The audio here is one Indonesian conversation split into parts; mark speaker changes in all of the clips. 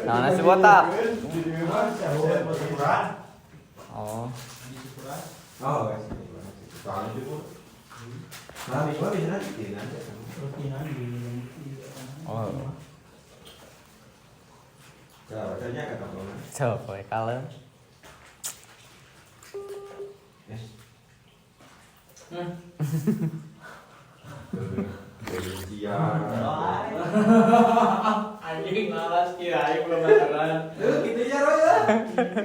Speaker 1: Nah, nasi botak. Oh.
Speaker 2: Oh, soalnya itu nah, bisa nanti
Speaker 1: Oh.
Speaker 2: ya bacanya kata orang
Speaker 1: Coba kalem.
Speaker 2: yes
Speaker 3: Anjing malas kira belum bakalan.
Speaker 2: gitu ya Roy ya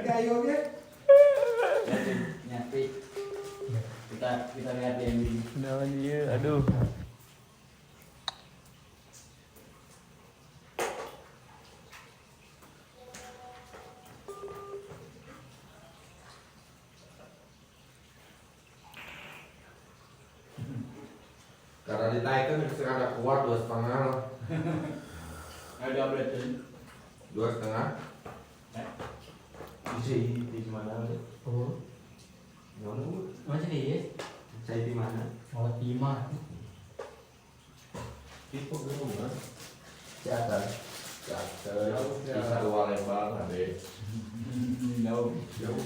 Speaker 2: kayu oke
Speaker 3: Nyati. Kita lihat yang ini.
Speaker 1: Naon ieu? Aduh.
Speaker 2: karena ditaikkan bisa ada kuat 2,5
Speaker 3: Ada update.
Speaker 2: 2,5 di mana
Speaker 3: Oh.
Speaker 2: Ngono
Speaker 3: Macam ni.
Speaker 2: saya di mana
Speaker 3: Oh, 5.
Speaker 2: tipe gunung Jatuh di satu Palembang ada
Speaker 3: Jauh.
Speaker 2: jauh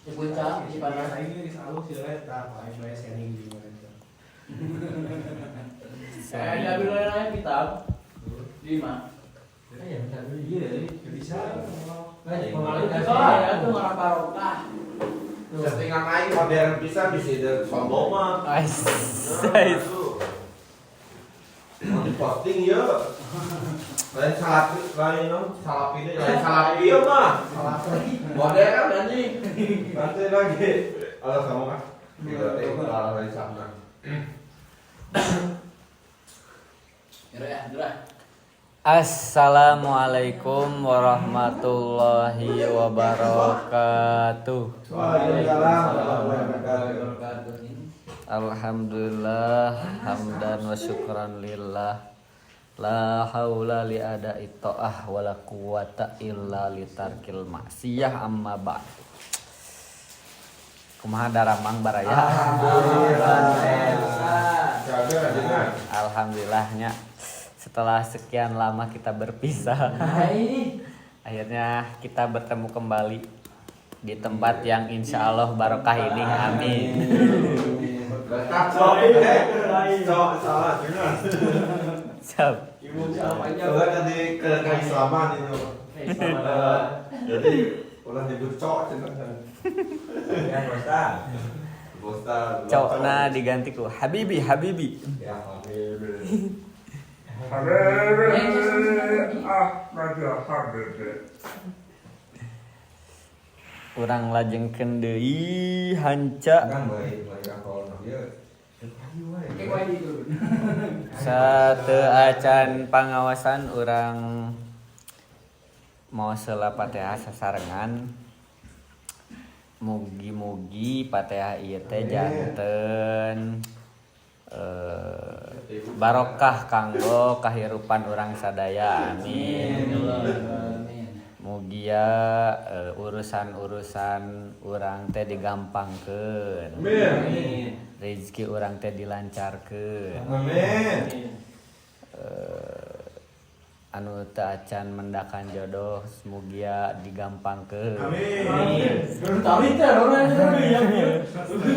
Speaker 3: Di puncak di mana?
Speaker 4: ini selalu silet apa yang sharing di mana itu.
Speaker 3: Saya ada bilang naik kitab. 5.
Speaker 4: Ya bentar dulu iya bisa.
Speaker 3: Pengalir kasih itu ngarap barokah.
Speaker 2: setengah naik modern bisa ada sombong mah
Speaker 1: Ais.
Speaker 2: mau diposting ya lain salapi ya mah modern anjing nanti lagi kalau kamu kan kita kalau dari sana
Speaker 3: Ya.
Speaker 1: Assalamualaikum warahmatullahi wabarakatuh. Alhamdulillah hamdan wa syukran lillah. La haula li ada'i ta'ah wa la quwata illa li tarkil maksiyah amma ba'd. Kumaha daramang baraya? Alhamdulillahnya setelah sekian lama kita berpisah, akhirnya kita bertemu kembali di tempat yang insya Allah barokah ini. Amin.
Speaker 2: Salah dengar.
Speaker 1: Siap.
Speaker 2: Ibu siapanya udah tadi ke keislaman itu. Jadi ulah nyebut cok cenah. Ya Bosta.
Speaker 1: Cokna diganti ku Habibi.
Speaker 2: Ya Habibi.
Speaker 1: Urang lajengkeun deui hanca
Speaker 2: Kan baik kalau dia.
Speaker 1: sateu acan pangawasan urang mau sela Fatihah sasarengan. Mugi-mugi Fatihah ieu teh janten barokah kanggo kahirupan urang sadaya. Amin. Mugia urusan-urusan urang teh digampangkeun.
Speaker 2: Amin.
Speaker 1: Rezeki urang teh dilancarkeun.
Speaker 2: Amin.
Speaker 1: Anu teu acan mendakan jodoh mugia digampangkeun.
Speaker 2: Amin.
Speaker 3: Tapi teh orang itu yang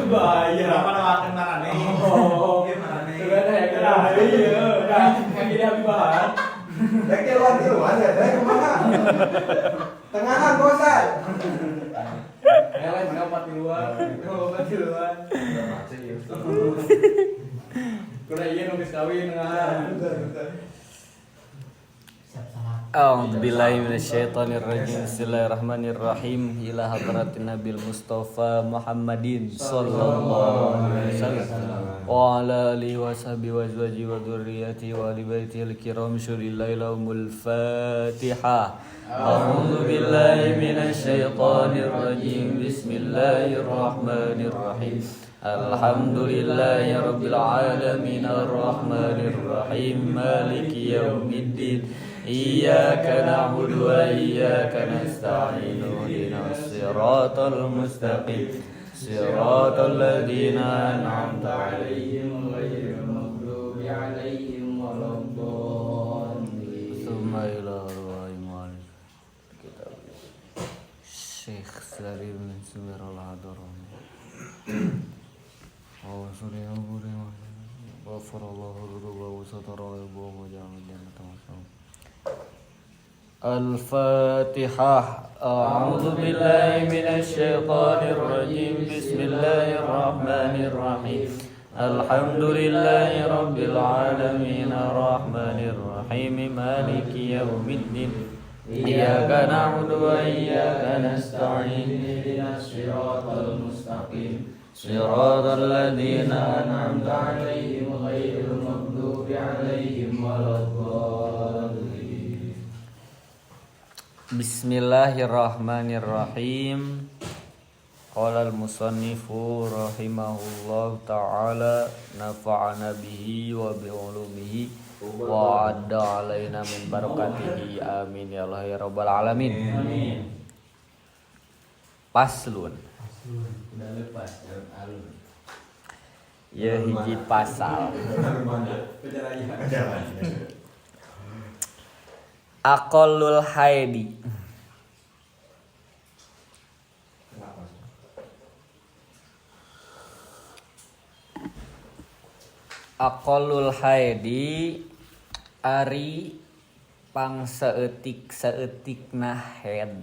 Speaker 3: bahaya.
Speaker 4: Apa nama marane?
Speaker 3: Oh,
Speaker 4: Marane.
Speaker 3: sudah ada yang kena. Iya, kan jadi habis bahan.
Speaker 2: Lagi luar ya, dari kemana? Tengahan bosan.
Speaker 3: Lain mana opat di luar. Opat di luar.
Speaker 2: Udah macet ya.
Speaker 3: Kuda iya nunggu kawin nah.
Speaker 1: A'udzu billahi minasyaitonir rajim. Bismillahirrahmanirrahim. Ila hadratin Nabil Mustafa Muhammadin sallallahu alaihi wasallam wa ala alihi wa sahbihi wa azwajihi wa dzurriyyatihi wa ali baitihil kiram syurillahi lahumul Fatihah. A'udzu billahi minasyaitonir rajim. Bismillahirrahmanirrahim. Alhamdulillahi rabbil alamin arrahmanir rahim maliki yaumiddin. Iyyaka na'budu wa iyyaka nasta'in ihdinas siratal mustaqim siratal ladzina an'amta 'alaihim ghairil maghdubi simiral hadaron. Oh surya buri ghafarallahu dzunub wa satara wa ja'al jannata masam. Al-Fatihah. A'udzu billahi minasy syaithanir rajim. Bismillahirrahmanirrahim. Alhamdulillahi rabbil alamin arrahmanir rahim maliki yaumiddin. Iyyaka na'budu wa iyyaka nasta'in ihdinas siratal mustaqim siratal ladzina an'amta 'alaihim ghairil maghdubi 'alaihim waladdallin. Bismillahirrahmanirrahim. Qala al-musannifu rahimahullahu ta'ala nafa'ana bihi wa bi ulumihi wa adda alaina min barakatihi amin ya Allah ya rabbal alamin. Amin. Paslun.
Speaker 3: Udah lepas alun.
Speaker 1: Ya hiji pasal. Aqallul haidi. Aqallul haidi ari pangsaeutik-saeutikna haid.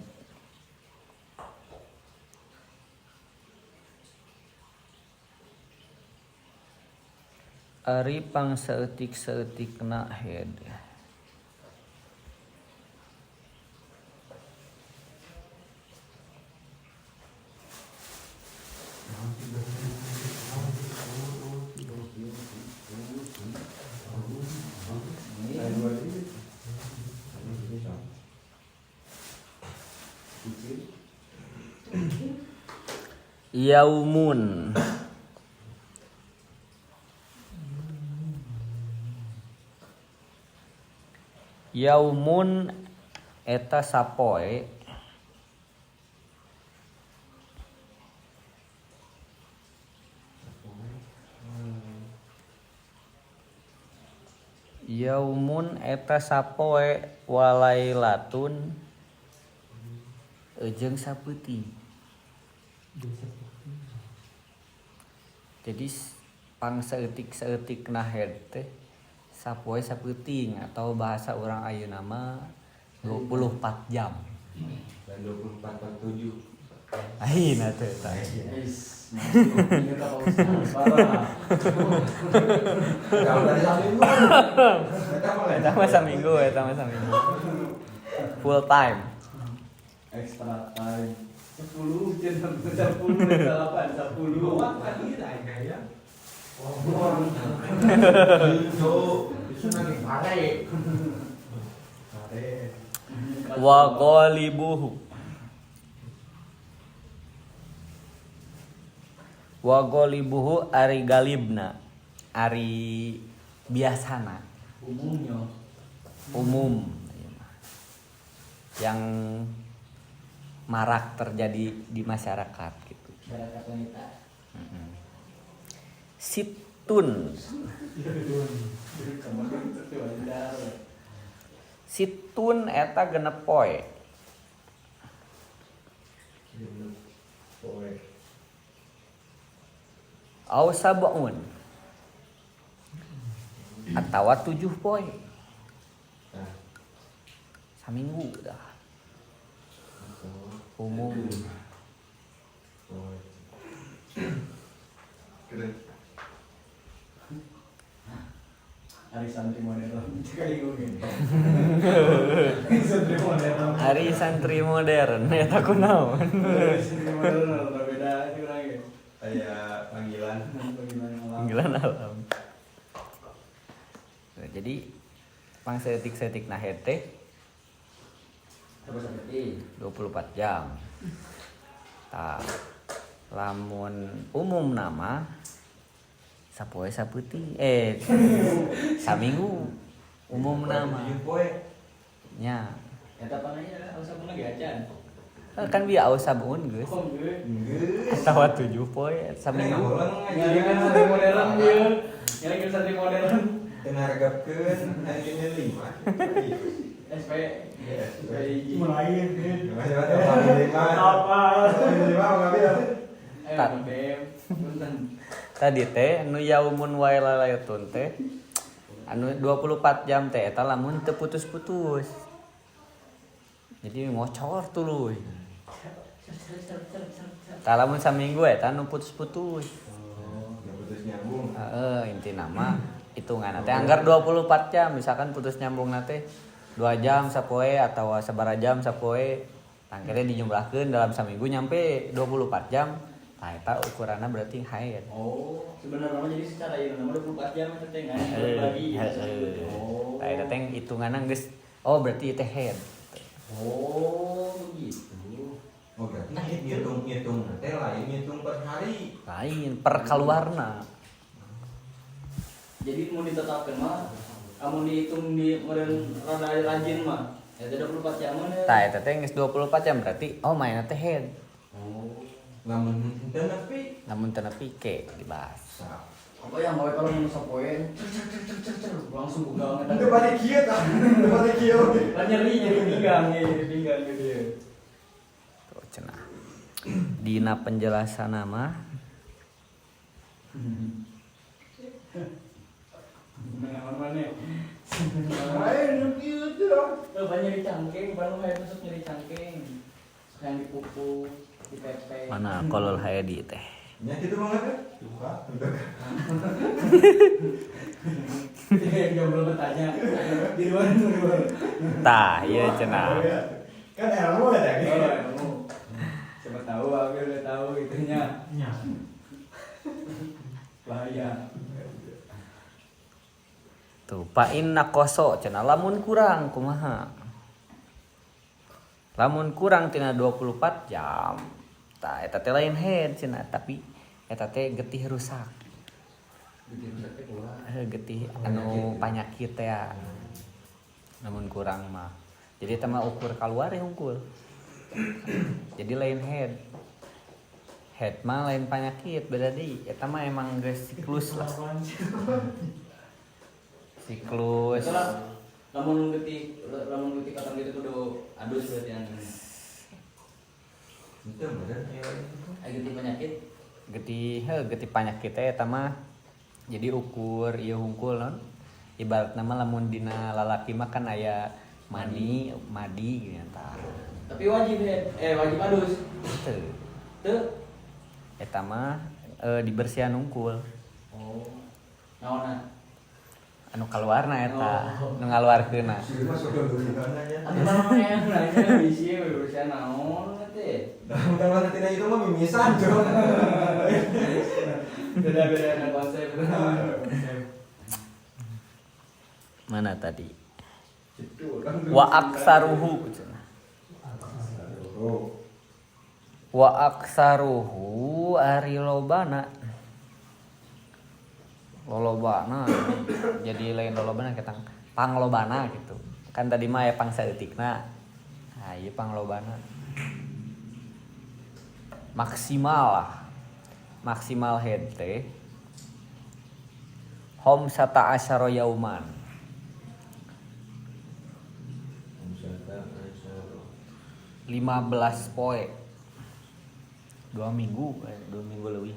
Speaker 1: Ari pangsaeutik-saeutikna haid. Yaumun. Yaumun eta sapoe Yaumun eta sapoe walailatun jeung sapeuting. Jadi pangsaeutik-saeutikna haid teh sapoe sapeuting atau bahasa urang ayeuna mah 24 jam.
Speaker 2: Dan 24/7.
Speaker 1: Ayeuna teh eta.
Speaker 3: Ingat apa Ustaz?
Speaker 1: Eta mah saminggu. Full time.
Speaker 3: Extra time. 10 jam 10 8 10.
Speaker 4: Buat pagi lah ya.
Speaker 1: Wa ghalibuhu. Wa ghalibuhu ari galibna, ari biasana,
Speaker 3: Umumnya.
Speaker 1: umum yang marak terjadi di masyarakat gitu.
Speaker 3: Masyarakat wanita.
Speaker 1: Situn. Situn eta genep poe. Au sab'un. Atawa 7 poe. Saminggu dah. Umum.
Speaker 3: Hari santri modern. Sekali ngomongin.
Speaker 4: Santri modern.
Speaker 1: Hari santri modern eta kunaon?
Speaker 3: Santri modern berbeda lagi.
Speaker 2: Kayak panggilan.
Speaker 1: Panggilan alam. Nah, jadi pangsaeutik-saeutik nah teh 24 jam. Tah lamun umum nama sapoe sapeuting saminggu umum nama nya
Speaker 3: Eta pananya usah pun lagi acan.
Speaker 1: kan bieu sabun geus
Speaker 3: Oh, gue.
Speaker 1: atawa 7 poe saminggu
Speaker 3: Nyarikan santri modern dia. Nyarikan santri modern.
Speaker 2: Tenargapkeun anjeunna 5.
Speaker 3: SP SPI
Speaker 4: Mulai
Speaker 2: Makanya ada family lima.
Speaker 4: apa?
Speaker 2: Family lima ngambil.
Speaker 3: BEM punten
Speaker 1: Tadi teh nu yaumun wae lalayatun teh anu 24 jam teh eta lamun teu putus-putus. Jadi ngocor tuluy. Tah lamun saminggu eta nu putus-putus.
Speaker 2: Yang putus nyambung.
Speaker 1: Inti nama hitungan teh anggar 24 jam misalkan putus nyambung teh 2 jam sapoe atau sabaraha jam sapoe tangkere dijumlahkeun dalam saminggu nyampe 24 jam. Nah, eta ukuranna berarti haid.
Speaker 3: oh sebenarnya mah jadi secara ieu nama 24 jam eta teh ngan berbagi oh
Speaker 1: Nah, eta teh hitunganna geus oh berarti teh haid.
Speaker 3: oh begitu
Speaker 2: Oh berarti ngitung nanti lain ngitung per hari.
Speaker 1: Lain per kaluarna.
Speaker 3: jadi mau ditetapkan mah amun dihitung di meureun rada rajin mah eta 24 jam mah
Speaker 1: Tah eta teh geus 24 jam berarti oh mainna teh haid.
Speaker 2: Oh. Lamun enten nepi.
Speaker 1: Namun teu nepi ke dibahas.
Speaker 3: apa yang bawa kalau mau sapoe langsung buka
Speaker 2: Itu balik kieu tah. Itu balik kieu.
Speaker 3: kan nyeri pinggang dia
Speaker 1: Tuh cenah. Dina penjelasan nama
Speaker 3: mana
Speaker 2: Lain nu kieu teh dong.
Speaker 3: banyak nyeri cangkeng baru hayang masuk nyeri cangkeng yang dipupuk dipepek
Speaker 1: mana kolol haidi teh.
Speaker 2: Nya kitu mah teh. Duka.
Speaker 3: yang belum bertanya di luar
Speaker 1: Tah ieu cenah.
Speaker 2: Kan ilmu ada
Speaker 3: oh
Speaker 2: gitu.
Speaker 3: ilmu siapa tahu aku udah tahu itunya
Speaker 4: nya.
Speaker 3: bahaya
Speaker 1: Tuh pa inna koso cenah lamun kurang kumaha? Lamun kurang tina 24 jam. Tah eta teh lain haid cenah tapi eta teh getih rusak. Getih anu panyakit teh ya. Namun kurang mah. Jadi eta mah ukur kaluar ya unggul. Jadi lain head. Head mah lain panyakit beda deui. Eta mah emang geus siklus lah. Siklus.
Speaker 3: lamun getik katang gitu kudu adus berarti yang
Speaker 2: Itu bener ya.
Speaker 3: getik penyakit
Speaker 1: Getih panyakit teh eta mah jadi ukur ieu hungkul non. Ibaratna mah lamun dina lalaki mah kan aya mani, madi gitu tah.
Speaker 3: tapi wajib wajib adus
Speaker 1: Teu. Eta mah dibersihan hungkul.
Speaker 3: oh naonna
Speaker 1: Anu kaluarna eta, nu ngaluarkeunna.
Speaker 2: Sih masuk ke dunia nya.
Speaker 3: atuh namanya nanya bisi berusaha naon teh
Speaker 2: Kalau nanti itu mah mimisan, Cok.
Speaker 3: beda konsep
Speaker 1: Mana tadi?
Speaker 2: Itu kan.
Speaker 1: Wa aksaruhu cenah.
Speaker 2: Oh.
Speaker 1: Wa aksaruhu ari lobana. Lolobana. Jadi lain lolobana ketang panglobana gitu. Kan tadi mah ya pangsaeutikna. Nah, ieu panglobana. Maksimal lah. Maksimal head teh. Hom sata asyara yauman. 15 poe. 2 minggu lebih.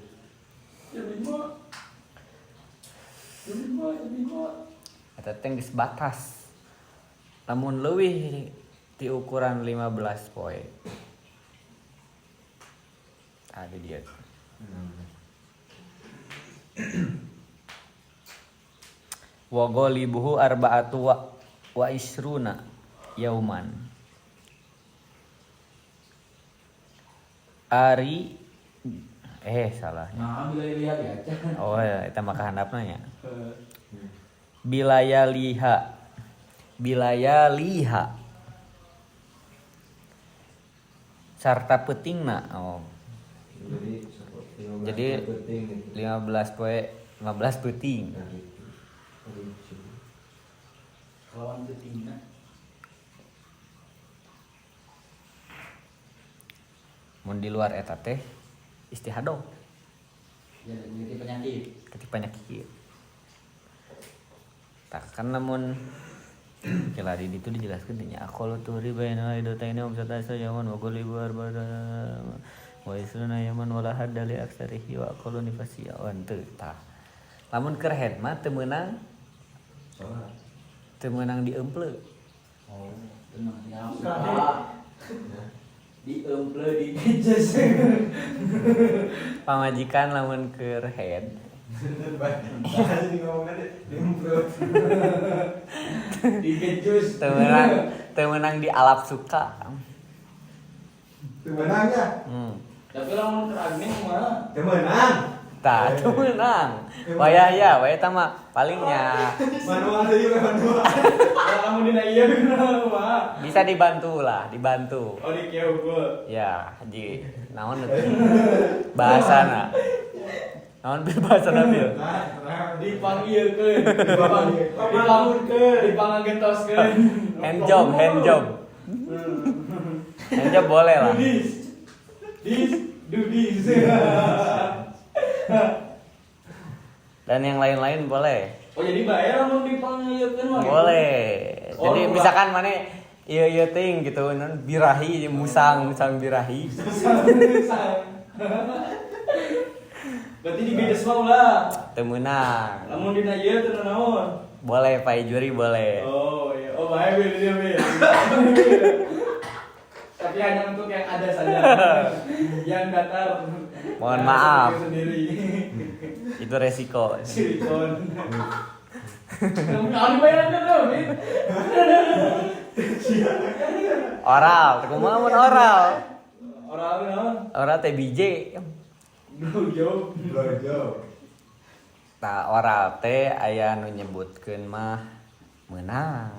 Speaker 1: Eta teh geus batas. Lamun leuwih ti ukuran 15 poe. Ada dia. Wa ghalibuhu arba'atu wa isruna yauman. Ari salah.
Speaker 3: nah bila lihat ya
Speaker 1: Oh ya, eta mah kahandapna nya. Bilaya liha sarta peutingna. Oh. Jadi 15 poe 15 peuting.
Speaker 3: lawan ketingna
Speaker 1: Mun di luar eta teh istihadoh
Speaker 3: jadi penyakit
Speaker 1: ketika penyakit. Tak kan namun Kela di itu dijelaskan nya aqallu tuhri baina idataini wa satasa yaman wa qul ibar bada wa isruna yaman wala hadda li aksarihi wa aqallu nifasiya wa teu tah. Lamun keur head mah teu meunang
Speaker 2: Salat.
Speaker 1: teu meunang diempleu.
Speaker 3: Oh, tenang ya. Di emple di kejes.
Speaker 1: Pamajikan lamun keur head
Speaker 2: Jadi ngomongnya diimprove.
Speaker 3: Di kejus.
Speaker 1: teu meunang di alap suka.
Speaker 2: Itu menangnya.
Speaker 3: Tapi lamun keragning mah
Speaker 2: Itu menang.
Speaker 1: Tah teu meunang. Wayah ya, wayah tah mah palingnya
Speaker 2: Manual deui we manual.
Speaker 3: ya kamu dina ieu mah.
Speaker 1: bisa dibantu lah, dibantu.
Speaker 3: Oh di kieu gua.
Speaker 1: Ya, haji naon bahasana. Naon bahasana bil?
Speaker 3: Dipanggilkeun, dipanggilkeun, dipangagentoskeun.
Speaker 1: Hand job. Hand job boleh lah.
Speaker 3: Do this.
Speaker 1: Dan yang lain-lain boleh.
Speaker 3: Oh jadi bayar mun dipanggilkeun mah.
Speaker 1: Boleh.
Speaker 3: Oh,
Speaker 1: Jadi
Speaker 3: lu
Speaker 1: misalkan mana ieu ting gitu non birahi musang birahi.
Speaker 3: Berarti digedes mah ulah.
Speaker 1: Teu meunang.
Speaker 3: Lamun dina ieu teu naon.
Speaker 1: Boleh Pak Juri boleh.
Speaker 3: Oh iya, oh baik Bil. Tapi hanya untuk yang ada saja. Yang datar.
Speaker 1: Mohon maaf.
Speaker 3: Sendiri.
Speaker 1: Itu resiko.
Speaker 3: Silikon. Kamu dibayar kan dong, Bil?
Speaker 1: Oral, kumaha mun oral?
Speaker 3: Orang naon?
Speaker 1: Oral teh bije.
Speaker 3: Blowjob.
Speaker 1: Tah oral teh aya nu nyebutkeun mah meunang.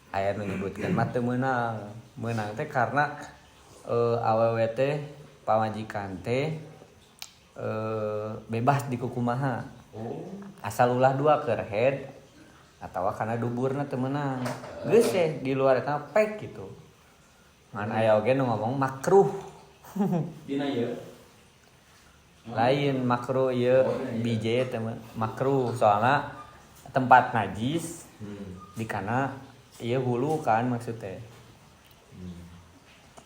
Speaker 1: Aya nu nyebutkeun mah teu meunang. Meunang teh karena awewe teh pamajikan teh bebas di kukumaha. Asal ulah dua keur head atawa kana duburna teu meunang. Geus teh di luar eta pek gitu. Ngan aya oge nu ngomong makruh.
Speaker 3: Dina ieu.
Speaker 1: Lain makruh ieu bije teh makruh soalna tempat najis di kana ieu hulu kan maksudnya.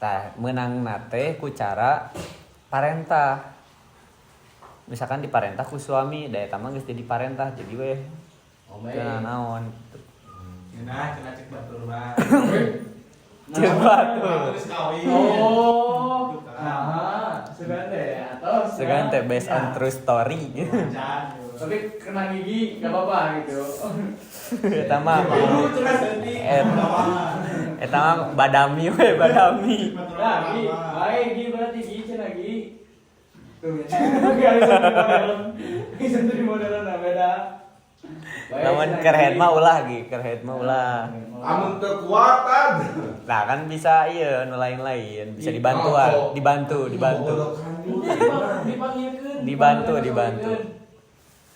Speaker 1: Tah meunangna teh ku cara parentah. Misalkan diparentah ku suami, da eta mah geus jadi parentah jadi we. Teu naon.
Speaker 4: Nah, kena cek batur mah.
Speaker 1: Cek batur.
Speaker 4: Terus kawin.
Speaker 3: Oh. Nah, segan teh
Speaker 1: based on true story.
Speaker 3: Tapi kena gigi enggak apa-apa gitu.
Speaker 1: Eta mah
Speaker 4: Nah,
Speaker 1: eta mah badami we badami.
Speaker 3: Lagi, baik gigi berarti gigi cenah gigi. Tuh. Ini sendiri modelan beda.
Speaker 1: Namun kerhead mah ulah ge, kerhead mah ulah.
Speaker 2: Amun kekuatan.
Speaker 1: Nah kan bisa iya nu lain-lain, bisa dibantu.
Speaker 3: Dipanggilkeun.
Speaker 1: Dibantu.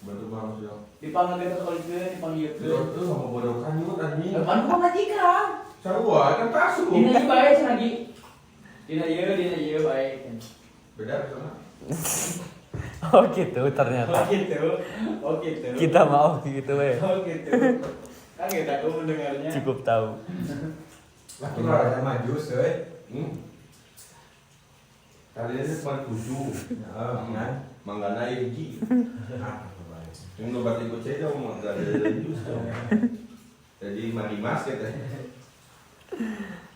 Speaker 2: Bantu bang sih.
Speaker 3: Dipanggilkeun.
Speaker 2: Itu sama bodoh kanyut anjing.
Speaker 3: Depan ku majikan.
Speaker 2: Sarua kan tasu.
Speaker 3: Dina ieu bae cenah gigi. Dina ieu bae.
Speaker 2: Beda sama.
Speaker 1: Oh gitu ternyata.
Speaker 3: Oh gitu.
Speaker 1: Kita mau gitu we.
Speaker 3: Oh gitu. Kaget aku mendengarnya.
Speaker 1: Cukup tahu.
Speaker 2: Lah kita ada maju seuy. Kali ini cuma 7. Kan? Manggana hiji. Yang obat ikut saya dong, enggak ada jus dong. Jadi mandi mas gitu.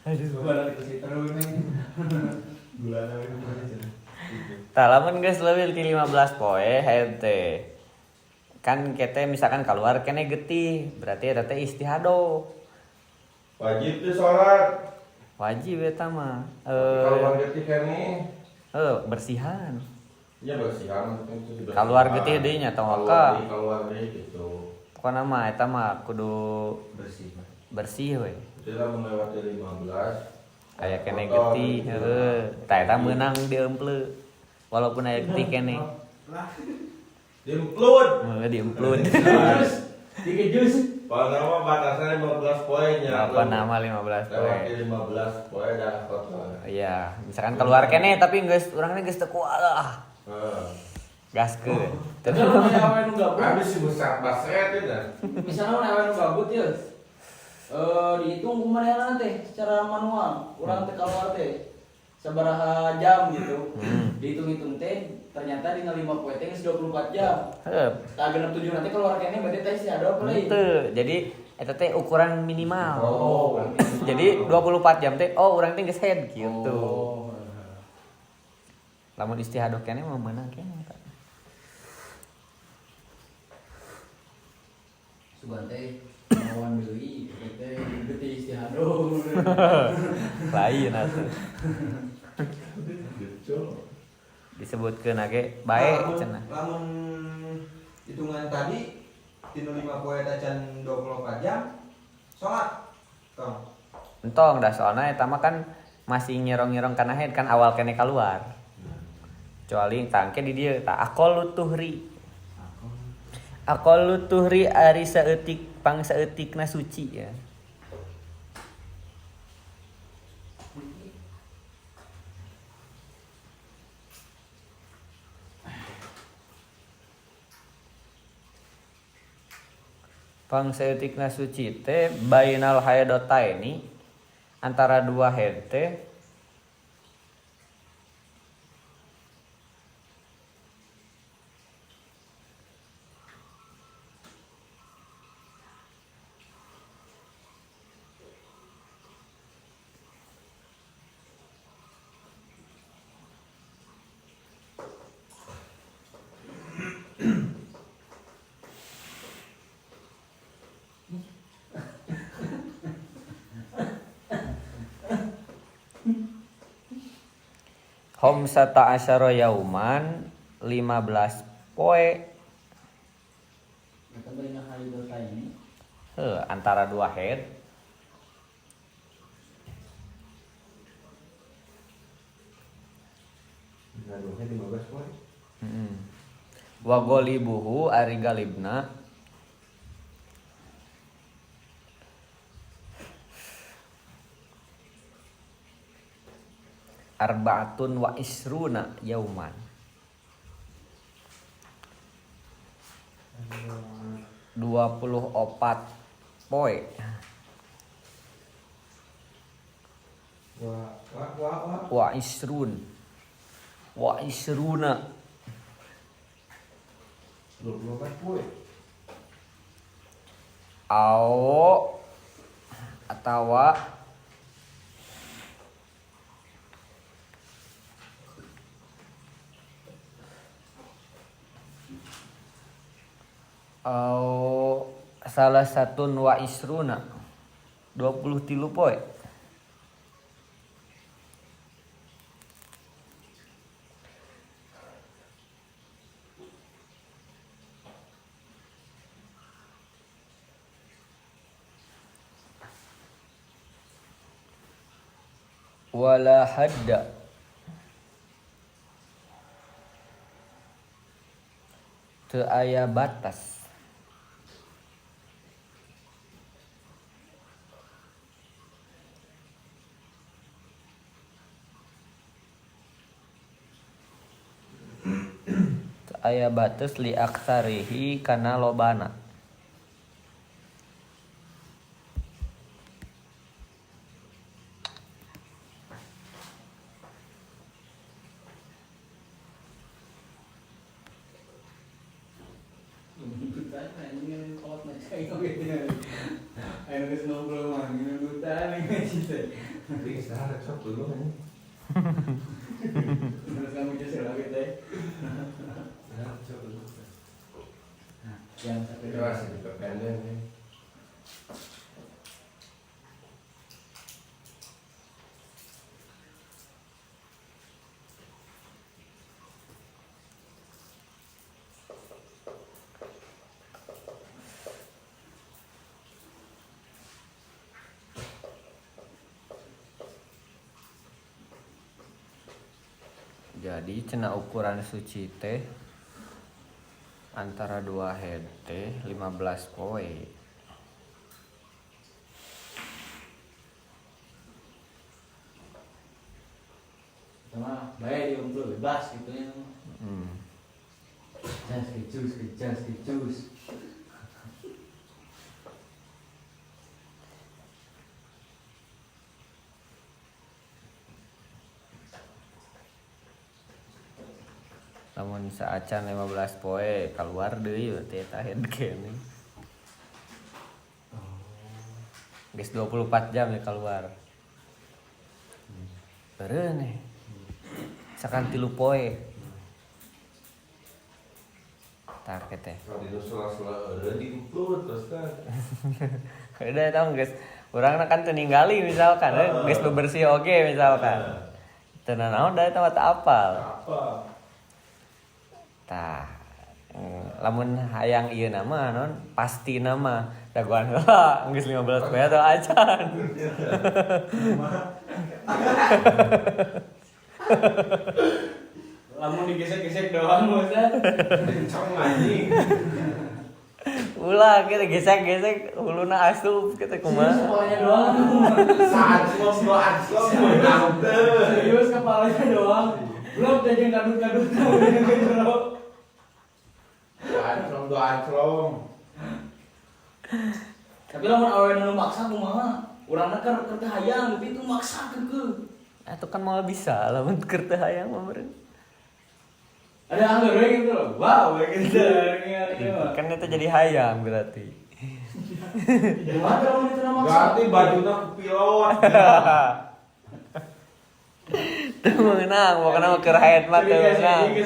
Speaker 3: Aduh, barang itu sih terus nih.
Speaker 2: Gulana itu mana sih?
Speaker 1: Tah lamun geus leuwih ti 15 poe haeun teh. Kan kete misalkan keluar kene getih, berarti eta teh istihado.
Speaker 2: Wajib tuh sholat.
Speaker 1: Wajib eta mah.
Speaker 2: Kalau getih kene.
Speaker 1: Bersihan.
Speaker 2: Iya bersihan itu sudah.
Speaker 1: Keluar getih deui nya tongaka.
Speaker 2: Keluar deui gitu.
Speaker 1: Pokona mah eta mah kudu
Speaker 2: Bersih.
Speaker 1: bersih we.
Speaker 2: Sudah melewati 15.
Speaker 1: Aya kene getih, heeh. Tah eta meunang diempleu. Walaupun aya getih kene.
Speaker 2: Diemplut.
Speaker 1: Diemplut.
Speaker 3: Terus dikejus.
Speaker 2: Kalau nama batasnya 15 poinnya.
Speaker 1: Apa nama 15 poe?
Speaker 2: Lewati 15 poin dah kotor.
Speaker 1: Iya, misalkan keluar kene tapi geus urangna geus teu kuat lah. Gaskeun.
Speaker 3: Tapi lamun aya awe nu gabut.
Speaker 2: Habis si besar basret itu dah.
Speaker 3: Misalnya awe nu gabut ya. Dihitung kumaha teh secara manual. Urang teh keluar teh sabaraha jam gitu. Dihitung-hitung teh ternyata dina 5 poe teh geus 24 jam.
Speaker 1: Heup.
Speaker 3: Tah genep 7 nanti keluar kene berarti teh sia ada apa deui?
Speaker 1: Henteu. Jadi eta teh ukuran minimal.
Speaker 3: Oh,
Speaker 1: Jadi 24 jam teh urang teh geus head gitu.
Speaker 3: Oh.
Speaker 1: Lamun istihadok kene mah meunang kene eta.
Speaker 3: Sugan teh lawan deui teh geuti istihado.
Speaker 1: Lain atuh.
Speaker 2: Betul.
Speaker 1: Disebutkeun age bae cenah.
Speaker 5: Lamun hitungan tadi tinu 5 poe eta can 24 jam. Salat. Tong.
Speaker 1: Entong dah soalna eta mah kan masih ngirong-ngirong kana head kan awal kene keluar. Kecuali tangke di dieu tah aqallu tuhri. Aqallu tuhri ari saeutik pangsaeutikna suci ya. Pangsaeutikna suci teh bainal haidataini antara dua haid teh Homsata asyara yauman 15 poe
Speaker 3: Maka baina haidota ini
Speaker 1: antara dua head
Speaker 2: Ngaduhnya 15 poin.
Speaker 1: wa golibuhu ari galibna arbaatun wa isruna yauman 24 poe wa isruna
Speaker 2: 24 poin.
Speaker 1: au atawa salah satun wa isruna 23 poe wala hadda teu aya batas teu aya batas li aksarihi kana lobana
Speaker 3: Ayo geus ngobrol mah gini dutan ngaji teh.
Speaker 2: Jadi istirahat sok dulu kan.
Speaker 3: Terus kamu jasa lagi teh.
Speaker 2: Istirahat sok dulu.
Speaker 3: Yang satu
Speaker 2: Terima kasih pendek nih.
Speaker 1: Jadi cenah ukuran suci teh antara dua head teh 15 poe.
Speaker 3: Sama baik diunggul bebas gitu ya. Jas kecus.
Speaker 1: Lamun saacan 15 poe keluar deui berarti eta head kene. Geus 24 jam ya keluar. Beureun nih. Sakan 3 poe. Tar teh.
Speaker 2: Kalau di sela-sela ada diukur terus kan.
Speaker 1: Udah tau guys, urangna kan teu ningali misalkan, geus bebersih oge misalkan. Teu naon da eta mah teu apal.
Speaker 2: Apa?
Speaker 1: Tah, lamun hayang ieu nama non pasti nama dagoan heula geus 15 poe teh acan.
Speaker 3: Lamun digesek-gesek doang Ustaz.
Speaker 2: Kencang anjing.
Speaker 1: Ulah kita gesek-gesek huluna asup kita kumaha.
Speaker 3: Kepalanya doang.
Speaker 2: Saat lo anslom
Speaker 3: Serius kepalanya doang. Belum jajan kadut-kadut gitu.
Speaker 2: Anslom.
Speaker 3: Tapi lamun awewe nu maksa kumaha? Urangna keur teu hayang tapi itu maksa keukeuh.
Speaker 1: Atuh kan mau bisa lamun keur teu hayang mah meureun.
Speaker 3: Ada anggar we gitu loh. Wow, gitu.
Speaker 1: Kan itu jadi hayang berarti.
Speaker 3: Gimana lamun itu maksa?
Speaker 2: Ganti bajunya ku pilot.
Speaker 1: Teu meunang, pokona mah keur haet mah teu meunang.
Speaker 3: Iya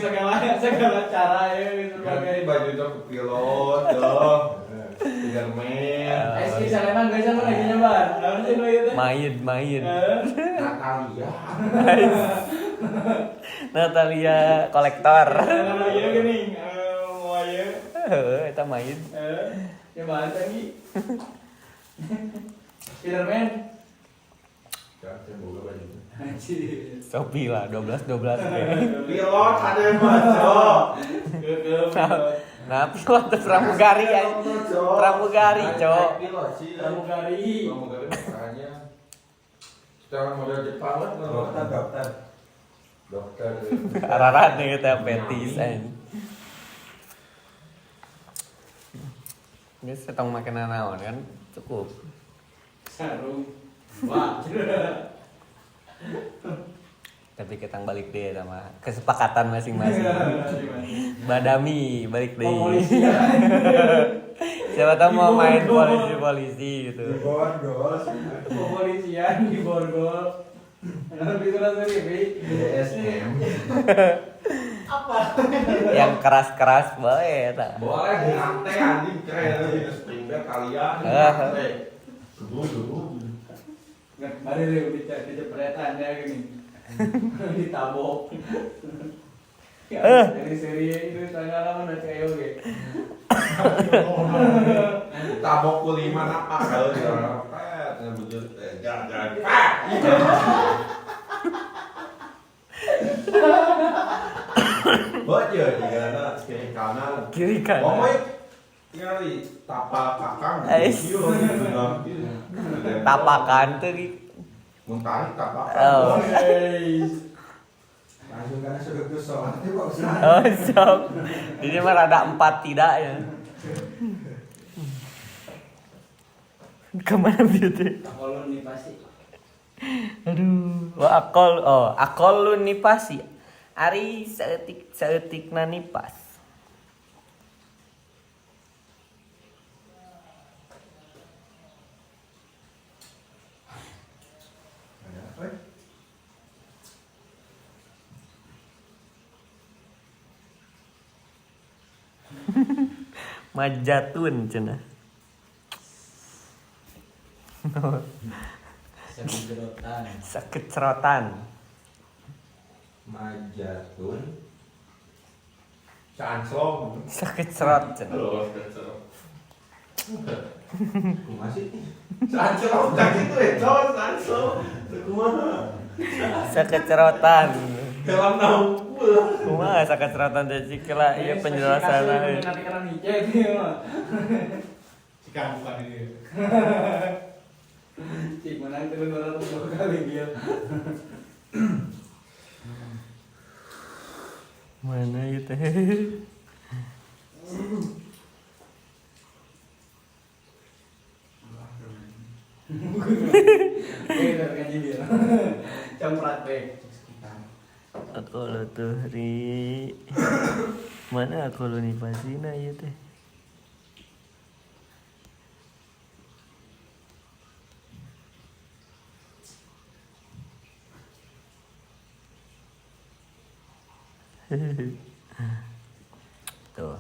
Speaker 3: segala cara ya gitu
Speaker 2: Ganti bajunya ku pilot dong. Spiderman.
Speaker 3: Eski salena geus mah lagi nyebar. Naon sih nu ieu teh?
Speaker 1: Main.
Speaker 2: Natalia.
Speaker 1: Natalia kolektor.
Speaker 3: Nah, ieu geuning. Moal ieu.
Speaker 1: Heuh, eta main.
Speaker 3: Nyebar tadi. Spiderman.
Speaker 2: Ganti boga baju.
Speaker 3: Anjir.
Speaker 1: Shopee lah 12 ge.
Speaker 2: Pilot ada macam.
Speaker 1: Nah, pilot teh pramugari ya. Pramugari, Cok.
Speaker 2: Pilot sih.
Speaker 3: Pramugari.
Speaker 2: Pramugari makanya. Sekarang model Jepang lah. Dokter.
Speaker 1: Araran nih teh petis aing. Geus setong makanan naon kan cukup.
Speaker 3: Sarung. Wah.
Speaker 1: Tapi kita balik deh sama kesepakatan masing-masing. Badami balik deh. Siapa tahu mau main polisi gitu.
Speaker 5: Di borgol.
Speaker 3: Kepolisian di Borgol. Nanti itu sendiri.
Speaker 5: DSM.
Speaker 3: Apa?
Speaker 1: Yang keras-keras bae eta.
Speaker 2: Boleh diantek anjing keren di spring bed kalian. Dulu.
Speaker 3: Mari deh dicepretan ya gini. Ditabok. Dari seri itu tanggal lama nanti ayo ge.
Speaker 2: Tabok ku 5 napak kalau di orang pet ngebujut jangan. Bocor digana kiri kanan.
Speaker 1: Kiri kanan.
Speaker 2: Pokoknya tinggal di tapak kakang.
Speaker 1: Tapakan tuh di
Speaker 2: Muntah tapak.
Speaker 1: Oh.
Speaker 5: Langsung karena sudah sholat itu kok bisa.
Speaker 1: Oh, sok. Ini mah rada 4 tidak ya. Kemana dia teh?
Speaker 3: Kalau nih pasti.
Speaker 1: Aduh, akol lu nipasi. Ari saeutikna nipas.
Speaker 5: Ada apa?
Speaker 1: Majatun cenah. Sakecerotan.
Speaker 2: Majatun. Sanslong.
Speaker 1: Sakecerot cenah.
Speaker 2: Halo, sanslong. Masih. Sanslong tak itu sanslong. Kumaha?
Speaker 1: Sakecerotan.
Speaker 2: Dalam naung pula.
Speaker 1: Kumaha sakecerotan teh cikeula ieu penjelasanna.
Speaker 3: Nanti karena micet ieu mah.
Speaker 4: Jika bukan ini.
Speaker 3: Cik menang terus 200 kali dia.
Speaker 1: Mana itu?
Speaker 3: Oke, kan dia. Camprat be.
Speaker 1: Aku lo tuh ri mana aku lo nih pasina ya teh. Tuh.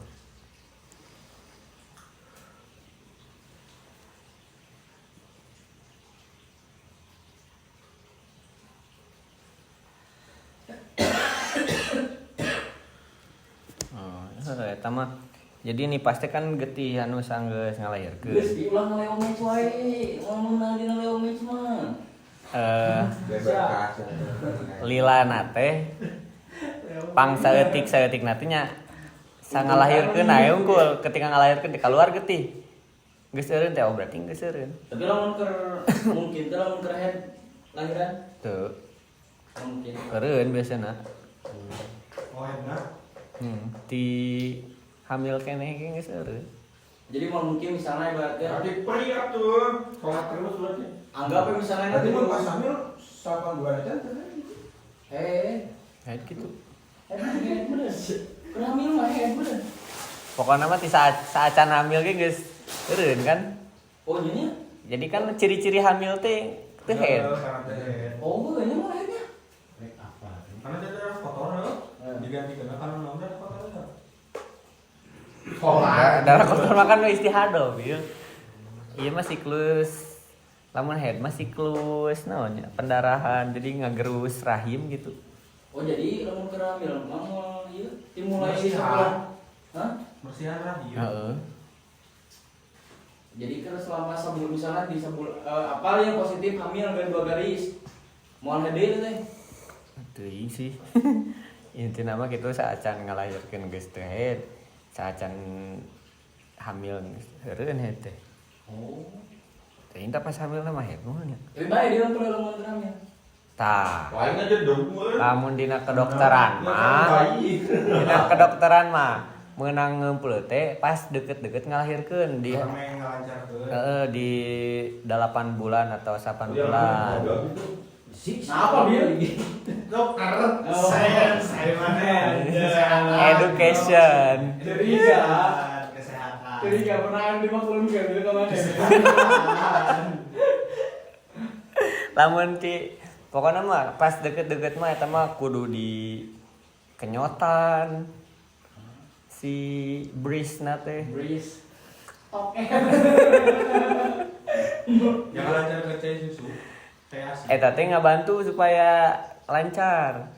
Speaker 1: Eta mah jadi nih pasti kan getih anu sanggeus ngalahireun.
Speaker 3: Geus diulang ngaleong match wae. Ngomongna dina leong match mah.
Speaker 5: Berkas.
Speaker 1: Lilana teh pang saeutik nanti nya sangalahirkeun ae unggul ketika ngalahirkeun di keluar getih. Geus eureun teh berarti geus eureun.
Speaker 3: Tapi lamun mungkin teh lamun keur head lahiran
Speaker 1: Tuh,
Speaker 3: mungkin.
Speaker 1: keureun biasana.
Speaker 4: Oh enak.
Speaker 1: Di hamil keneh ge geus eureun.
Speaker 3: Jadi mau mungkin misalnya ibaratnya
Speaker 2: Tapi pria tuh, sholat terus berarti.
Speaker 3: anggap aja misalnya
Speaker 5: Nanti
Speaker 3: nanti
Speaker 5: mau pas hamil 8 bulan aja tuh.
Speaker 1: Head gitu.
Speaker 3: head bener. Keur hamil mah head bener.
Speaker 1: Pokoknya mah ti saacan hamil ge geus eureun kan.
Speaker 3: Oh nya?
Speaker 1: Jadi kan ciri-ciri hamil teh teu head.
Speaker 3: Oh nya mah headnya.
Speaker 4: Karena dia ada kotor diganti karena kalau nomor ada kotornya.
Speaker 1: Darah kotor makan istihadoh, ieu. Ieu mah siklus lamun head mah siklus naon nya pendarahan jadi ngagerus rahim gitu.
Speaker 3: Oh jadi lamun keur hamil mah moal ieu dimulai
Speaker 4: Bersihan.
Speaker 3: sebulan. Hah?
Speaker 4: Bersihan rahim.
Speaker 1: Heeh.
Speaker 3: Jadi kan selama sebulan misalnya di sebulan apa yang positif hamil dan 2 garis. Moal hede teh.
Speaker 1: Teuing sih. Intina mah kitu saacan ngalahirkeun geus teu head. Saacan hamil heureun head teh.
Speaker 3: Oh.
Speaker 1: Teuing tah pas hamil mah head moal nya.
Speaker 3: Tapi bae dia lamun lamun keur hamil.
Speaker 1: Tah.
Speaker 2: Lain aja dong.
Speaker 1: Lamun dina kedokteran mah, dina kedokteran mah meunang ngeumpul teh pas deket-deket ngalahirkeun di
Speaker 4: Orang yang ngalancarkeun.
Speaker 1: di 8 bulan atau 8 bulan.
Speaker 3: Kenapa dia?
Speaker 4: Dokter,
Speaker 3: Oh.
Speaker 4: saya mana?
Speaker 1: Education.
Speaker 4: Kesehatan.
Speaker 3: Jadi gak pernah dimaklumkan itu kemana?
Speaker 1: Lamun ti pokoknya mah pas deket-deket mah eta mah kudu di kenyotan si brisna teh.
Speaker 3: Breeze. Oke.
Speaker 4: Jangan lancar ke cai susu. Teh asin.
Speaker 1: Eta teh ngabantu supaya lancar.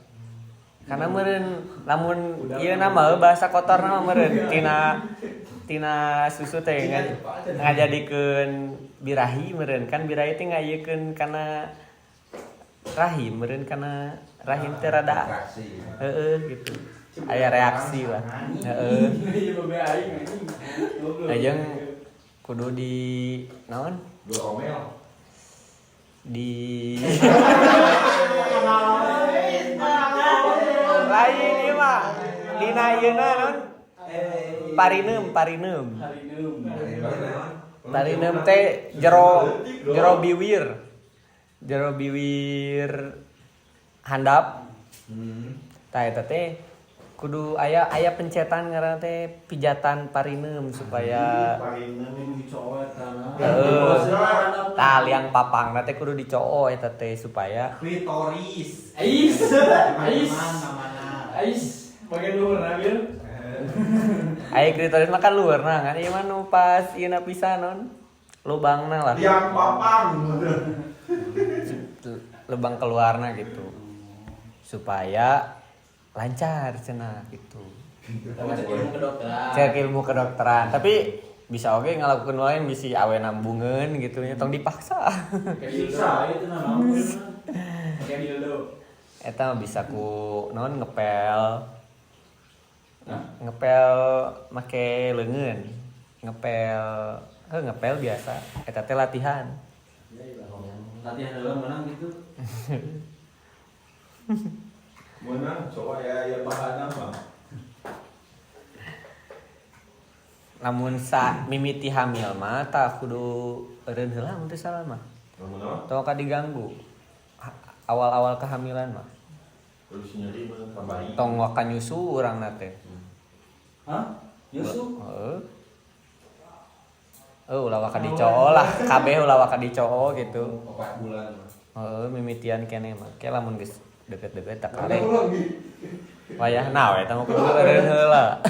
Speaker 1: Karena meureun lamun ieu nama bahasa kotorna mah meureun tina susu teh ngajadikeun birahi meureun kan birahi teh ngayekeun kana rahim meureun kana rahim teh rada gitu. Aya reaksi lah. Heeh.
Speaker 3: Iya bae aing anjing.
Speaker 1: Ajeng kudu di naon?
Speaker 2: Dua omel.
Speaker 1: Di lain ieu mah dina ieuna naon? Parinem. Parinem teh jero biwir. Jero biwir handap. Tah eta teh kudu aya pencetan ngaranna teh pijatan parinem supaya tah liang papangna teh kudu dicoo eta teh supaya
Speaker 4: Klitoris.
Speaker 3: Ais.
Speaker 4: Mana?
Speaker 3: Ais. Bagian luar ambil.
Speaker 1: aya klitoris mah kan luarna kan ieu mah nu pas ieuna pisan non lubangna lah
Speaker 2: Yang papang.
Speaker 1: lubang keluarna gitu supaya lancar cenah gitu.
Speaker 3: Kita cek ilmu kedokteran.
Speaker 1: Cek ilmu kedokteran, tapi bisa oke ngalakukeun lain bisi awe nambungeun gitu nya tong dipaksa.
Speaker 3: Siksa itu nama. Kayak dildo.
Speaker 1: Eta mah bisa ku naon ngepel. Ngepel make leungeun. Ngepel biasa. Eta teh latihan.
Speaker 3: Latihan dalam menang gitu.
Speaker 2: Menang coba ya bahan apa?
Speaker 1: Lamun mimiti hamil mah tah kudu eureun heula mun teu salah mah.
Speaker 2: Namun apa?
Speaker 1: Tong ka diganggu awal-awal kehamilan mah.
Speaker 2: Terus nyeri mah kabai.
Speaker 1: Tong wakan nyusu urang teh.
Speaker 3: Hah? Nyusu?
Speaker 1: Heeh. Ulah waka dicoo lah, kabeh ulah waka dicoo gitu.
Speaker 2: 4 bulan mah.
Speaker 1: Mimitian kene mah. Ke lamun geus deket-deket tak kare. Wayah nawe eta mah kudu eureun heula.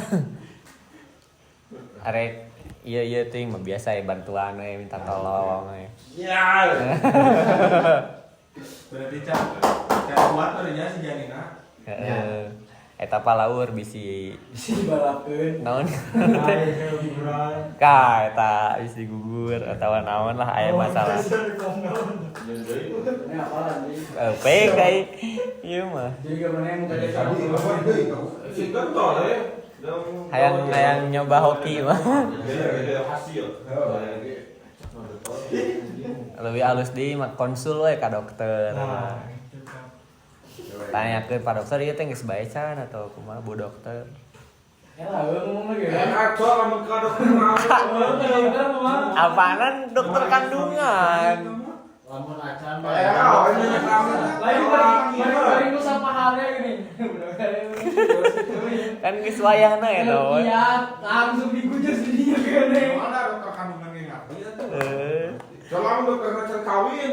Speaker 1: Arek ieu teuing mah biasa ya bantuan we minta tolong we.
Speaker 2: Ya.
Speaker 4: Berarti cara kuat adanya si Janina.
Speaker 1: Heeh. Eta palaur bisi
Speaker 3: Si balakeun.
Speaker 1: naon
Speaker 4: Ayo hiburan.
Speaker 1: ka eta bisi gugur atawa naon lah aya masalah.
Speaker 3: Ini apalan nih?
Speaker 1: Peng kai ieu mah.
Speaker 3: Jadi gak pernah muka desa.
Speaker 5: Tadi apa deui kau?
Speaker 2: Si kotor ya.
Speaker 1: Hayang nyoba hoki mah.
Speaker 2: Beda hasil.
Speaker 1: Lebih halus di mah konsul we ka dokter.
Speaker 4: Nah, itu kan.
Speaker 1: Tanyakeun Pak Dokter ieu teh geus baecan atau kumaha Bu Dokter.
Speaker 3: Elah, ngomong lagi ya.
Speaker 2: Enak cok lamun ka dokter mah.
Speaker 1: Apaanan dokter kandungan?
Speaker 3: Lamun acan
Speaker 2: Lain
Speaker 3: ku sama halnya gini.
Speaker 1: Kan geus wayahna eta we.
Speaker 3: Iya, langsung dikujar sedinya kene.
Speaker 4: Mana dokter kandungan yang ngapain tuh?
Speaker 2: Kalau dokter ngajar kawin.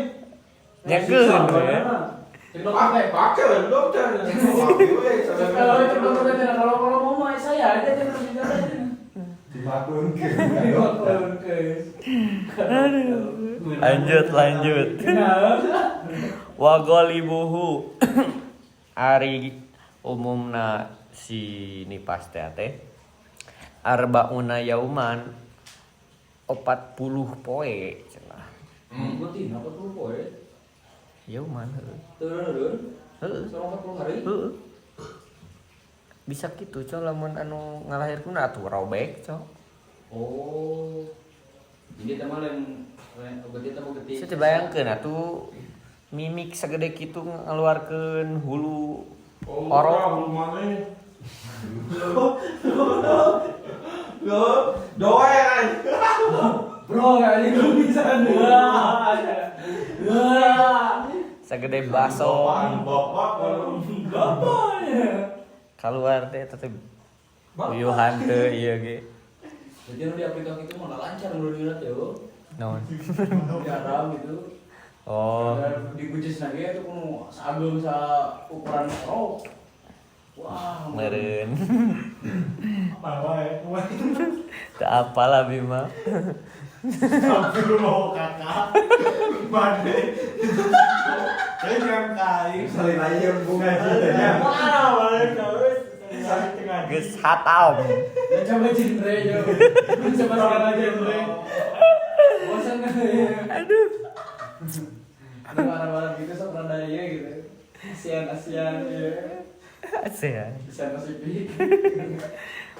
Speaker 1: Nyegeun we.
Speaker 2: Pakai dokter.
Speaker 3: Kalau itu dokter kalau mau mah saya aja jangan bicara aja. Dimaklun ke.
Speaker 1: Lanjut. Wa golibuhu. Ari umumna si nipas teh arbauna yauman 40 poe cenah.
Speaker 3: Berarti 40 poe.
Speaker 1: Yauman heuh.
Speaker 3: Turun.
Speaker 1: Heuh.
Speaker 3: Selama 40 hari.
Speaker 1: Heuh. Bisa gitu cok lamun anu ngalahirkeun atuh robek cok.
Speaker 3: Oh. Jadi teman yang berarti tamu gede.
Speaker 1: Saya bayangkeun atuh mimik sagede kitu ngaluarkeun hulu orok.
Speaker 2: Lo doyan.
Speaker 3: Bro, kali itu bisa wah.
Speaker 1: Sagede baso
Speaker 2: Bapak.
Speaker 1: keluar teh eta teh uyuhan teh ieu ge.
Speaker 3: Jadi nu di aplikasi itu mah lancar menurut dia teh, oh.
Speaker 1: Naon?
Speaker 3: Garam gitu.
Speaker 1: Oh,
Speaker 3: Dikucis lagi itu kudu sagem sa ukuran rok. Wah,
Speaker 1: meureun.
Speaker 4: Apa wae?
Speaker 1: Teu apalah Bima.
Speaker 4: Astagfirullah kakak. Bade. Jangan kain.
Speaker 5: Salin aja bunga cintanya.
Speaker 4: Wah, balik kau. Saling tengah.
Speaker 1: Geus hatam.
Speaker 3: coba genre yo. Coba sekarang genre. Bosan kan ya.
Speaker 1: Aduh.
Speaker 3: Marah-marah gitu sok rada ya gitu. Asian ya.
Speaker 1: Asean.
Speaker 3: Asian Pasifik.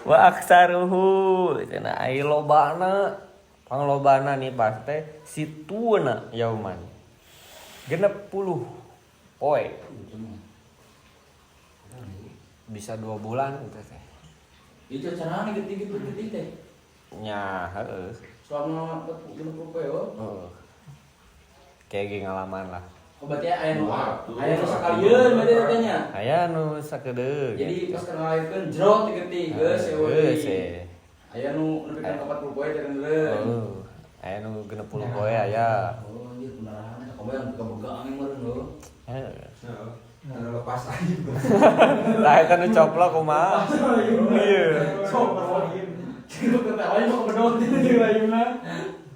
Speaker 1: Wa aksaruhu cenah ai lobana. Panglobana nih pas teh situna yauman. 60 poe. Bisa 2 bulan gitu teh.
Speaker 3: Itu caranya gitu teh.
Speaker 1: Nya, heeh.
Speaker 3: Selama 40 poe yo.
Speaker 1: Heeh. Kayak ge ngalaman lah.
Speaker 3: Oh berarti aya nu sakalieun berarti tanya.
Speaker 1: Aya nu sakedeug.
Speaker 3: Jadi pas kenalikeun jrot geuting geus ya
Speaker 1: Geus
Speaker 3: we. Aya nu nepi ka 40 poe jeung leun.
Speaker 1: Oh. Aya nu 60 poe aya.
Speaker 3: Oh anjir beneran tak kebayang ka begang meureun lo.
Speaker 1: Heeh.
Speaker 5: Anu lepas aja.
Speaker 1: Tah eta nu coplok kumaha? Ieu.
Speaker 3: Kita ketawain mau kedot di layuna.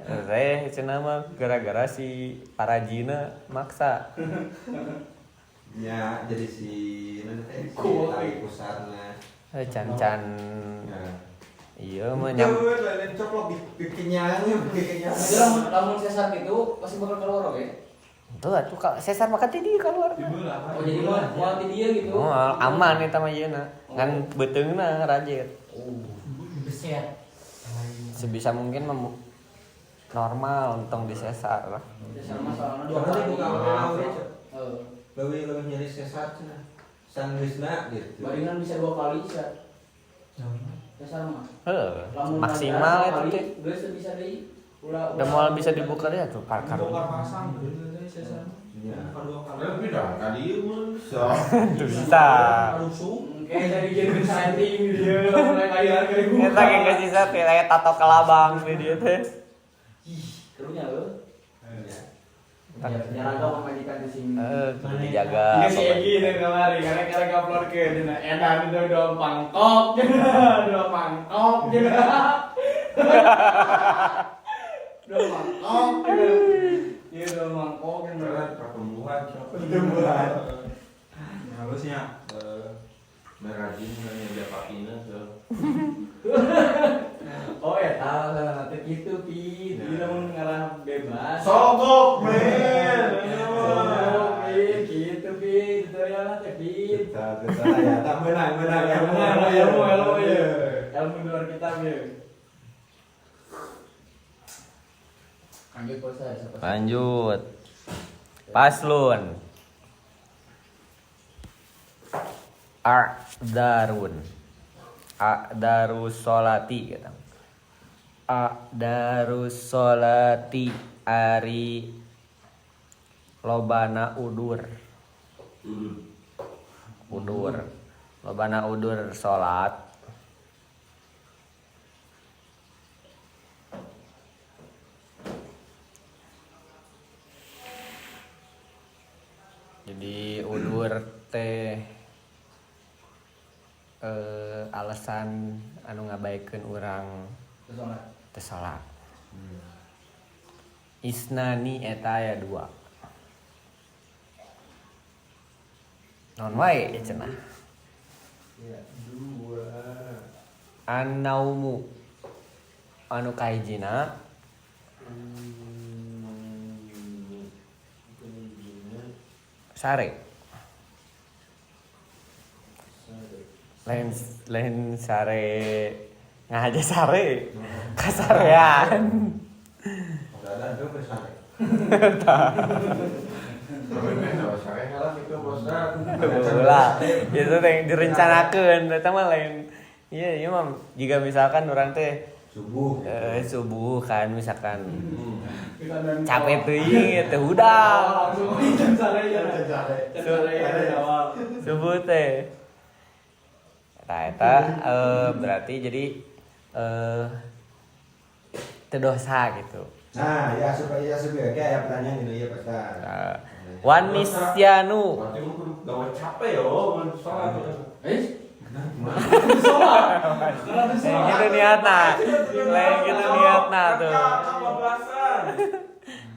Speaker 1: Teh cenah mah gara-gara si Parajina maksa.
Speaker 5: Ya, jadi si nanti si tali pusarna.
Speaker 1: Can-can.
Speaker 5: Nah.
Speaker 1: Iya mah
Speaker 5: Nyam. Lain coplok bikinnya.
Speaker 3: Jadi lamun sesar gitu pasti bakal keluar oke.
Speaker 1: Tuh atuh sesar makan ti dieu keluar.
Speaker 3: Oh jadi moal ti dia gitu.
Speaker 1: Oh, aman eta mah yeuna. Ngan beuteungna rajet.
Speaker 3: Oh. Beset.
Speaker 1: Sebisa mungkin normal untung di sesar lah.
Speaker 3: Sesar masalahna
Speaker 5: Dua kali buka
Speaker 3: Heeh.
Speaker 5: lebih nyari sesar cenah. Sanggeusna gitu.
Speaker 3: Baringan bisa 2 kali sesar mah.
Speaker 1: Heuh, maksimal eta teh.
Speaker 3: Geus bisa deui.
Speaker 1: Udah mau bisa dibuka ya tuh parkar.
Speaker 4: Bongkar pasang gitu deh saya.
Speaker 2: Iya.
Speaker 4: Kedua kali.
Speaker 2: Tapi dah tadi mun bisa.
Speaker 1: Tuh bisa.
Speaker 3: Kayak jadi game setting dia mulai kayak kali gua.
Speaker 1: Eta ge geus bisa teh aya tato kelabang di dieu teh.
Speaker 3: Serunya lo.
Speaker 1: Tak.
Speaker 3: Jalan kau memajikan di sini.
Speaker 1: Kudu dijaga.
Speaker 3: Iya si Egi nih kemarin karena karena upload ke dina edan itu udah pangkok udah pangkok udah mangkok iya udah mangkok
Speaker 2: Karena pertumbuhan.
Speaker 3: Pertumbuhan.
Speaker 4: Halusnya.
Speaker 2: Merajin hanya dia pakina ke.
Speaker 3: Oh ya tahu nanti gitu pi dia mau ngarah bebas
Speaker 2: Sogok men.
Speaker 3: Sogok, pi gitu pi tutorial nanti pi
Speaker 5: Kita ya, tak menang
Speaker 3: ilmu ya ilmu luar kita ya lanjut bos saya
Speaker 1: Lanjut. Paslun. A'darun. A'darus sholati gitu. A'darus sholati ari lobana udur. Udur. Lobana udur salat. Jadi udur teh alasan anu ngabaikeun urang teu salat. Isnani eta aya 2. Non wae cenah.
Speaker 5: Ya, 2.
Speaker 1: An-naumu anu kahijina sare. Lain sare ngahaja sare. Kasarean.
Speaker 2: Dadan tuh pesare. Saya ngalah itu bosna.
Speaker 1: Ulah. Itu teh direncanakeun eta mah lain. Iya, ieu mah jika misalkan urang teh
Speaker 5: Subuh.
Speaker 1: subuh kan misalkan capek teuing teh hudang. Subuh teh. Nah, eta berarti jadi teu dosa gitu.
Speaker 5: Nah, ya supaya kayak pertanyaan ini ya Pak.
Speaker 1: Wan nisyanu.
Speaker 2: Berarti lu kudu gawe capek yo mun salat.
Speaker 1: Gitu niatna. Lain gitu niatna tuh.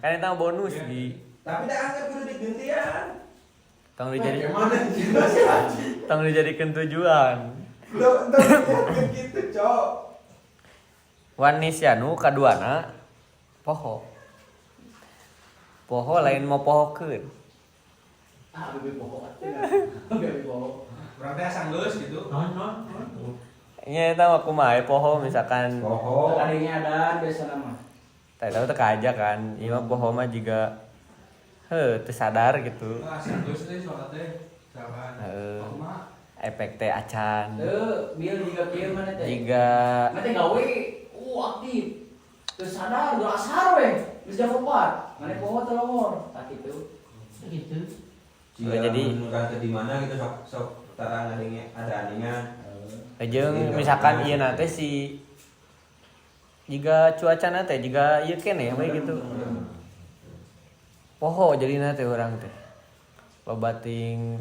Speaker 1: Kan itu bonus di.
Speaker 5: Tapi tak anggap kudu digantian.
Speaker 1: Tong dijadi
Speaker 2: Gimana juga sih Haji?
Speaker 1: tong dijadikeun tujuan.
Speaker 5: Lo entar gitu, Cok.
Speaker 1: Wan nisyanu kaduana poho. Poho lain mau pohokeun.
Speaker 3: ah bebe pohon bebe pohon
Speaker 4: Berarti asang geus gitu. Non.
Speaker 1: Nya eta mah kumaha poho misalkan
Speaker 5: Poho.
Speaker 3: tadinya ada biasa nama
Speaker 1: teh tahu teh aja kan. Ieu mah poho mah juga teu sadar gitu.
Speaker 4: Asang geus teh salat teh. Saban. Kumaha?
Speaker 1: Efek teh acan.
Speaker 3: biar juga kieu mana teh
Speaker 1: Jika
Speaker 3: nanti gawe aktif terus sadar udah asar weh geus jam 4 mana pohon telur tak gitu
Speaker 1: jadi
Speaker 5: kata di mana gitu sok tarang ada aningan.
Speaker 1: jeung misalkan ieu na teh si jika cuacana teh jika ieu keneh we gitu. Poho jadina teh urang teh. Loba ting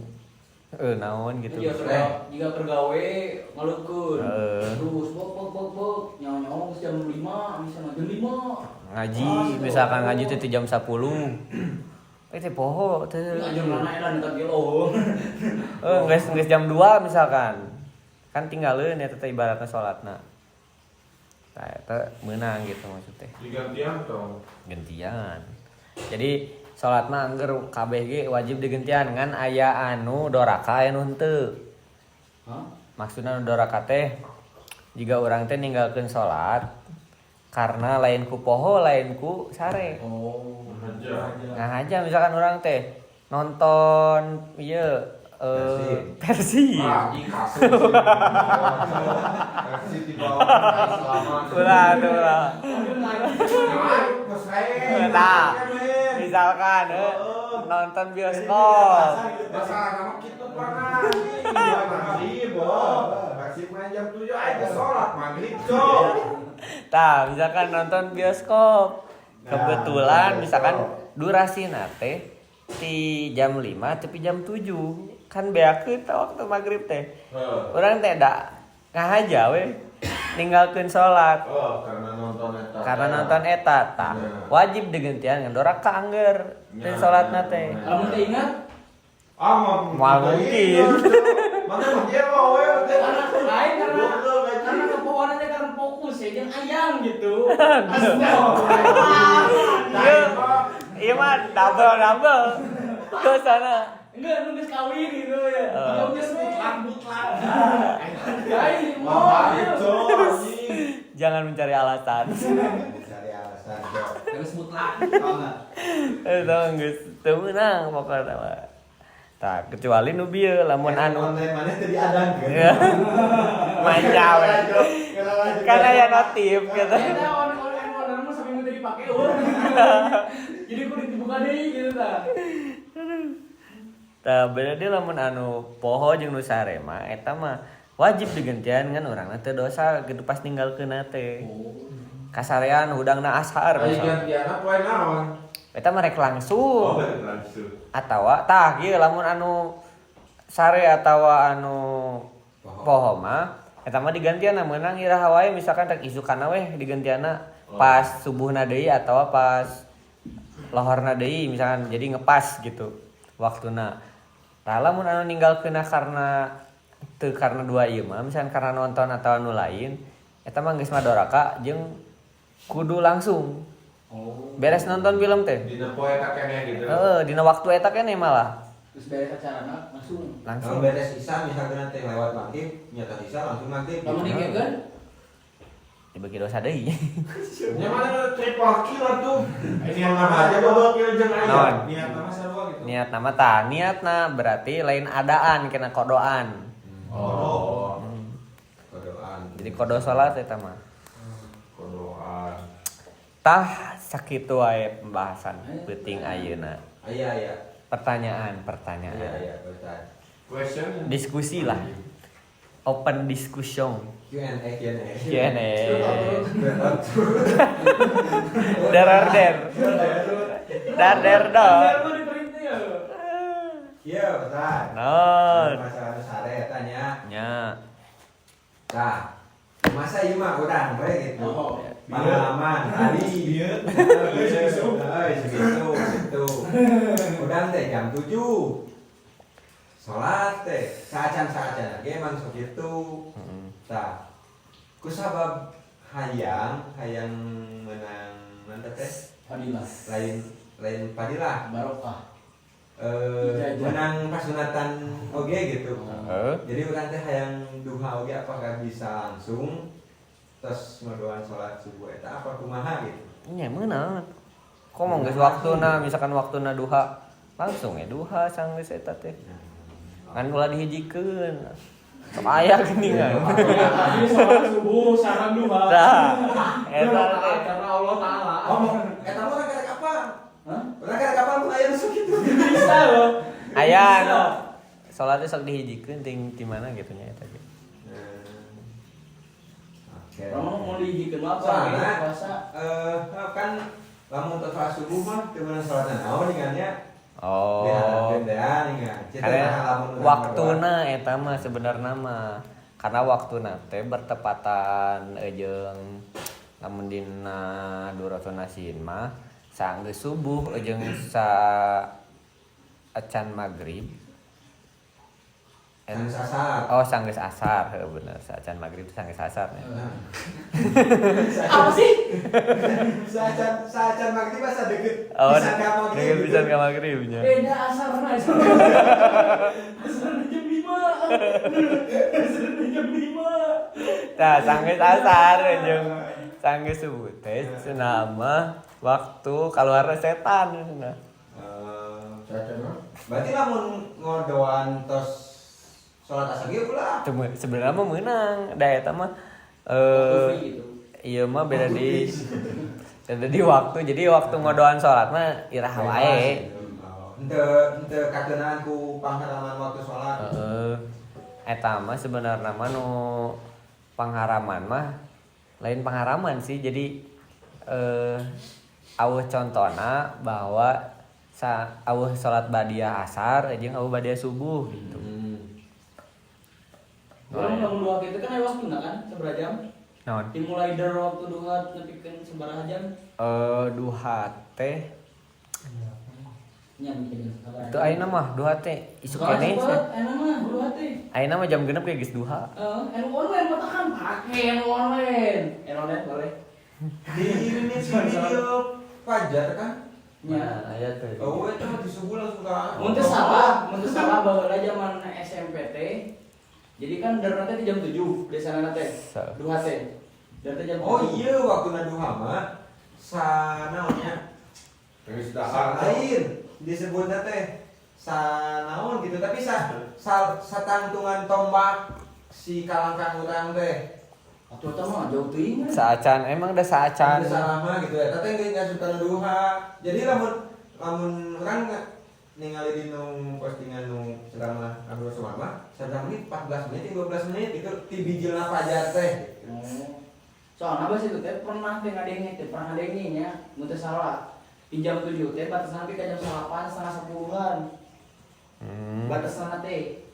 Speaker 1: naon gitu.
Speaker 3: jika pergawe ngaleukeun
Speaker 1: Heeh.
Speaker 3: terus bok nyawa jam 5 misalnya jam 5
Speaker 1: Ngaji misalkan ngaji teh jam 10. Teh poho teh.
Speaker 3: ngajar mana edan entar kilo
Speaker 1: Geus jam 2 misalkan. Kan tinggalin ya teh ibaratna salatna. Nah, eta meunang gitu maksudnya.
Speaker 2: Digantian dong.
Speaker 1: Gentian. Jadi salat mah angger kabeh ge wajib digentian ngan aya anu doraka aya nu henteu. Maksudna nu doraka teh jiga urang teh ninggalkeun salat karena lain ku poho lain ku sare. Nah aja misalkan urang teh nonton ieu Persib.
Speaker 2: Kasih di bawah selamat.
Speaker 1: Ulah.
Speaker 2: kae.
Speaker 1: Nah, misalkan nonton bioskop.
Speaker 2: Masalah nama kita pernah nih, maghrib, kasih main jam 7 aja sholat maghrib, cok.
Speaker 1: Tah, misalkan nonton bioskop. Kebetulan misalkan durasi nate di jam 5 tapi jam 7 kan beakeun teh waktu maghrib teh. Urang teh da ngahaja we ninggalkeun salat.
Speaker 2: Oh, karena nonton
Speaker 1: eta tah. Wajib digantian ngan dora ka angger teh salatna teh.
Speaker 3: Kalau teu ingat
Speaker 1: Mal mungkin.
Speaker 2: Mana mah dia mau we
Speaker 3: karena lain karena kepohonan karena fokus ya jeung ayang gitu.
Speaker 1: Iya mah double. Ke sana.
Speaker 3: Enggak nunggu kawin gitu ya.
Speaker 1: Oh.
Speaker 3: Geus mutlak.
Speaker 1: Jangan mencari alasan.
Speaker 5: Cari alasan, Cok.
Speaker 3: Geus mutlak. Tahu enggak?
Speaker 1: Tahu geus teu meunang pokona mah. Tah, kecuali nu bieu lamun anu
Speaker 5: online mana tadi adang kan?
Speaker 1: ya. Manja we. Kan aya notif gitu.
Speaker 3: Eta online mah sampai tadi dipake jadi kudu dibuka deui gitu tah.
Speaker 1: Tah beda deui lamun anu poho jeung nu sare mah eta mah wajib digantian kan urangna teu dosa gitu pas ninggalkeun teh. Kasarean hudangna ashar.
Speaker 2: Ayo gantian poe naon?
Speaker 1: Eta mah rek langsung.
Speaker 2: Oh, langsung.
Speaker 1: Atawa tah ieu lamun anu sare atawa anu poho mah eta mah digantianna meunang iraha wae misalkan rek isukana weh digantianna pas subuhna deui atawa pas lohorna deui misalkan jadi ngepas gitu waktuna. Tah lamun anu ninggalkeunna karena teu karena dua ieu mah misalkan karena nonton atau anu lain eta mah geus madoraka jeung kudu langsung. Beres nonton film teh.
Speaker 2: Dina poe tak keneh gitu.
Speaker 1: Dina waktu eta keneh malah.
Speaker 3: Terus beres acarana langsung.
Speaker 5: Kalau beres isya misalkan nanti lewat maghrib, nyata isya langsung maghrib.
Speaker 3: Kalau digegeun
Speaker 1: Dibagi dosa deui.
Speaker 2: Nya mana triple kill atuh. Niat nama aja double kill jeung
Speaker 1: Naon?
Speaker 2: aya.
Speaker 4: Niat nama sarua gitu.
Speaker 1: Niat nama tah, niatna berarti lain adaan kena kodoan.
Speaker 2: Oh.
Speaker 5: Kodoan.
Speaker 1: Jadi kodo salat eta mah.
Speaker 2: Kodoan.
Speaker 1: Tah sakitu wae pembahasan penting ayeuna.
Speaker 5: Aya.
Speaker 1: Pertanyaan.
Speaker 5: Iya, betul.
Speaker 2: Question.
Speaker 1: Diskusi lah. Open discussion.
Speaker 5: Q&A.
Speaker 1: Q&A. Dar
Speaker 3: mah diperintah ya.
Speaker 5: Iya, betul.
Speaker 1: Non.
Speaker 5: Masalah sare tanya.
Speaker 1: Nya.
Speaker 5: Nah, masa ieu mah urang we gitu.
Speaker 3: Oh.
Speaker 5: Pengalaman hari.
Speaker 4: Bieu.
Speaker 5: Segitu. Udang teh jam 7. Salat teh saacan ge emang segitu. Tah. Kusabab hayang menang nanti teh
Speaker 3: Fadilah.
Speaker 5: lain padilah.
Speaker 3: Barokah.
Speaker 5: Menang pas sunatan oge gitu.
Speaker 1: Heeh.
Speaker 5: Jadi urang teh hayang duha oge apakah bisa langsung terus ngadoan salat subuh eta apa kumaha gitu.
Speaker 1: Nya meunang. Komo geus waktuna misalkan waktuna duha langsung ya duha sanggeus eta teh. Kan ulah dihijikeun. Sok aya geuningan.
Speaker 3: Tadi sholat subuh sareng duha.
Speaker 1: Tah. Eta teh.
Speaker 3: Karena Allah Taala.
Speaker 5: Eta mah karek apa?
Speaker 3: Hah?
Speaker 5: Urang karek apa mun aya nu kitu.
Speaker 3: Bisa loh.
Speaker 1: Aya anu salatnya sok dihijikeun ting di mana gitu nya eta ge.
Speaker 5: Oke.
Speaker 3: Kamu mau dihijikeun apa?
Speaker 5: Soalna
Speaker 3: Puasa.
Speaker 5: kan lamun teu salat subuh mah teu meunang salatna naon ningannya.
Speaker 1: Oh.
Speaker 5: Karena
Speaker 1: waktuna eta mah sebenarnya mah karena waktuna teh bertepatan jeung lamun dina Duratun Nasin mah saenggeus subuh jeung sa acan maghrib.
Speaker 5: Sanggeus asar.
Speaker 1: Oh, sanggeus asar, heuh bener. Saacan maghrib itu sanggeus asar nya.
Speaker 3: Apa sih?
Speaker 5: Saacan maghrib asa deukeut.
Speaker 1: Oh,
Speaker 5: Pisan ka maghrib.
Speaker 1: dengan pisan ka maghribnya.
Speaker 3: Beda asarna. Asarna jam 5. Asarna jam 5.
Speaker 1: Tah, sanggeus asar jeung sanggeus subuh teh cenama waktu kaluarna setan cenah.
Speaker 5: Berarti lamun ngodoan tos salat asar ge ulah.
Speaker 1: Sebenarnya mah meunang da eta mah
Speaker 3: Free gitu.
Speaker 1: iya mah beda di waktu. Jadi waktu ngodoan sholat mah iraha wae.
Speaker 5: Ente kakenaan ku pangharaman waktu sholat.
Speaker 1: Eta mah sebenarnya mah nu pangharaman mah lain pangharaman sih. Jadi aweuh contona bahwa aweuh sholat badiah asar jeung aweuh badiah subuh gitu.
Speaker 3: Orang bangun duha gitu kan ada waktu kan seberapa jam?
Speaker 1: Naon?
Speaker 3: Dimulai dari waktu duha nepikeun seberapa jam?
Speaker 1: Duha teh
Speaker 3: Nya mungkin
Speaker 1: itu ayeuna mah duha teh isuk kene.
Speaker 3: Enak mah duha teh.
Speaker 1: Ayeuna mah jam 6 kayak geus duha.
Speaker 3: Enu online mah tahan pake enu online. Enu online boleh.
Speaker 5: Di ini video fajar kan?
Speaker 3: Nya.
Speaker 1: Aya teh.
Speaker 5: Oh, itu mah di subuh langsung ka.
Speaker 3: Mun teu salah baheula zaman SMP teh. Jadi kan darna teh di jam 7 biasana teh. Duha teh. Dan teh jam 7.
Speaker 5: Oh iya, waktu duha mah sanaonnya
Speaker 2: Geus dahar
Speaker 5: lain disebutnya teh sanaon gitu, tapi satantungan tombak si kalangkang urang teh.
Speaker 3: Atuh teh mah jauh teuing.
Speaker 1: Saacan emang da saacan.
Speaker 5: Ada salama gitu ya. Tapi enggak suka duha. Jadi lamun urang ningali di postingan nu ceramah Abdul Somad mah 1 menit 14 menit 12 menit itu ti bijilna fajar teh.
Speaker 3: Soalnya abah situ teh pernah teh ngadenge nya, mun teu salah. Di jam 7 teh batasan teh ka jam 8 setengah 10-an. Batasan teh.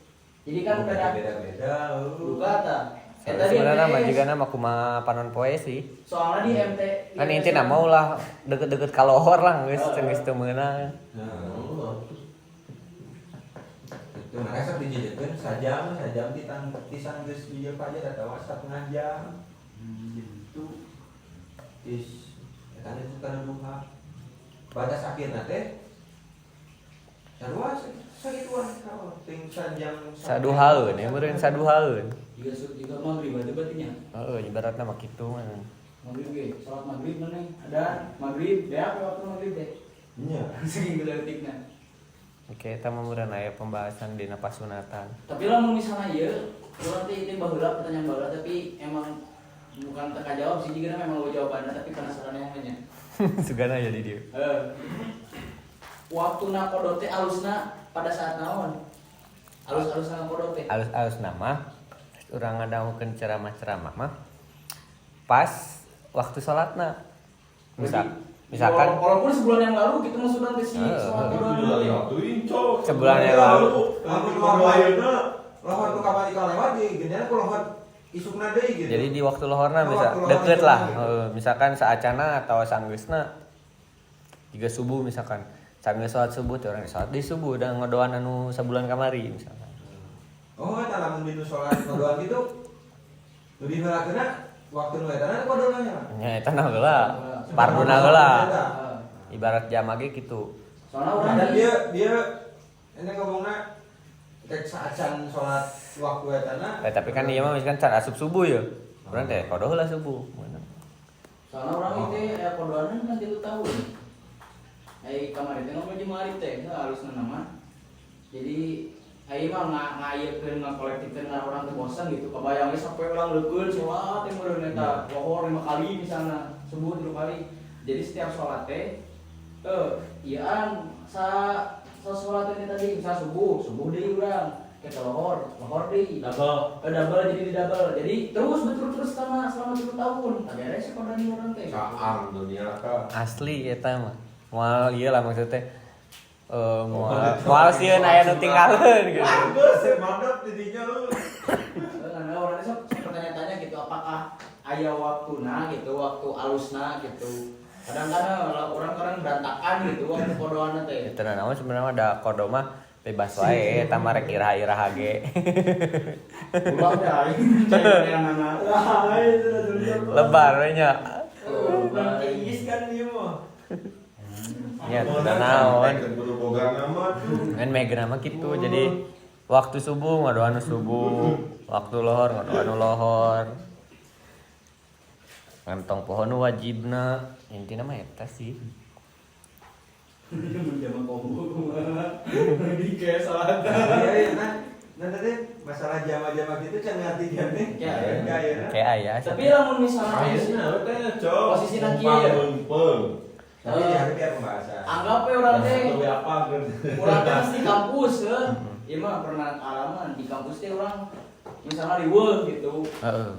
Speaker 3: Jadi kan
Speaker 5: beda-beda.
Speaker 3: Buka ta.
Speaker 1: Sebenarnya mah juga nama kumaha panon poe sih.
Speaker 3: Soalnya di MT
Speaker 1: Kan intina mau lah deket-deket kalohor lah geus teu meunang.
Speaker 5: Itu mereka dijejekeun sajam tisang geus bijil fajar atawa setengah jam. Gitu. Eta itu kana duha. Batas akhirna teh sarua sagituan kalau ting jam
Speaker 1: Saduhaeun ya meureun saduhaeun.
Speaker 3: juga maghrib ada berarti nya.
Speaker 1: Ibaratna mah kitu mah.
Speaker 3: Maghrib ge, salat maghrib mana? Ada maghrib, ya waktu maghrib deh.
Speaker 5: Iya.
Speaker 3: Segini detikna.
Speaker 1: Oke, eta mah meureun aya pembahasan dina pasunatan.
Speaker 3: Tapi lamun misalnya ieu, urang teh itu baheula pertanyaan baheula tapi emang bukan teka jawab sih jigana memang lo jawabannya tapi penasaran yang nya.
Speaker 1: Sugana aya di dieu.
Speaker 3: Waktu nakodo teh alusna pada saat naon? Alus-alus nakodo teh.
Speaker 1: Alus-alus nama urang ngadawukeun ceramah-ceramah mah pas waktu salatna. Misalkan
Speaker 3: walaupun sebulan yang lalu gitu maksudnya teh si salat dulu.
Speaker 1: Sebulan yang lalu.
Speaker 5: Lamun ayeuna lohor tu kamari kalewat di geunana ku lohor isukna deui gitu.
Speaker 1: Jadi di waktu lohorna bisa deket lah. Misalkan saacana atau sanggeusna juga subuh misalkan. Sambil sholat subuh teh urang sholat di subuh udah ngodoan anu sabulan kamari misalkan.
Speaker 5: Oh, eta lamun dinu sholat ngodoan gitu. Nu diheulakeunna waktu nu eta na kodona nya.
Speaker 1: Nya eta na heula. Parduna heula. Ibarat jamaah ge kitu.
Speaker 3: Soalnya urang
Speaker 5: Dan dia ini ngomongna tek saacan sholat waktu eta na.
Speaker 1: Tapi kan ieu mah misalkan can asup subuh ya. Urang teh kodo heula subuh.
Speaker 3: Soalnya orang itu ya kodoannya kan 3 tahun. Kemarin teh ngomong jemaah teh halusna nama. Jadi aing mah ngayekeun ngakolektikeun orang teh bosan gitu. Kebayang we sampai urang leukeun salat teh meureun eta lohor 5 kali misalna, subuh 3 kali. Jadi setiap salat teh ieuan salat teh tadi misal subuh deui urang kita lohor deui. Double jadi di double. Jadi terus berturut-turut selama 3 tahun. Tadi ada sih kodan di urang teh.
Speaker 2: Saang dunia ka.
Speaker 1: Asli eta mah. Moal ieu lah maksud teh moal sieun aya nu tinggalkeun gitu.
Speaker 5: Geus mantap didinya lu.
Speaker 3: Karena orang itu pertanyaan-tanya gitu apakah aya waktuna gitu, waktu alusna gitu. Kadang-kadang orang-orang berantakan gitu waktu kodoanna teh.
Speaker 1: Itu naon sebenarnya ada kodo mah bebas wae eta mah rek iraha-iraha ge.
Speaker 3: Ulah teh aing cerenganana.
Speaker 1: Lebar we nya.
Speaker 3: Bukan keis kan ieu mah.
Speaker 1: Nya teu naon.
Speaker 2: Boga nama tuh.
Speaker 1: Kan megana mah kitu. Jadi waktu subuh ngadoan subuh, waktu lohor ngadoan lohor. Ngantong pohon wajibna, intina mah eta sih.
Speaker 3: Menjama kombo di kayak salat.
Speaker 5: Iya, nah Nah tadi masalah jama-jama gitu can ngerti kan nih.
Speaker 3: Ya.
Speaker 5: Enggak ya.
Speaker 1: Kayak ayah.
Speaker 3: Tapi lamun misalnya
Speaker 2: Akhirnya teh cok.
Speaker 3: Posisi nang kieu ya?
Speaker 2: Mumpung.
Speaker 5: Tapi di hari biar pembahasan.
Speaker 3: anggap we urang teh
Speaker 2: Tapi apa kan?
Speaker 3: urang teh di kampus ya. Ieu mah pernah pengalaman di kampus teh urang misalnya riweuh gitu.
Speaker 1: Heeh.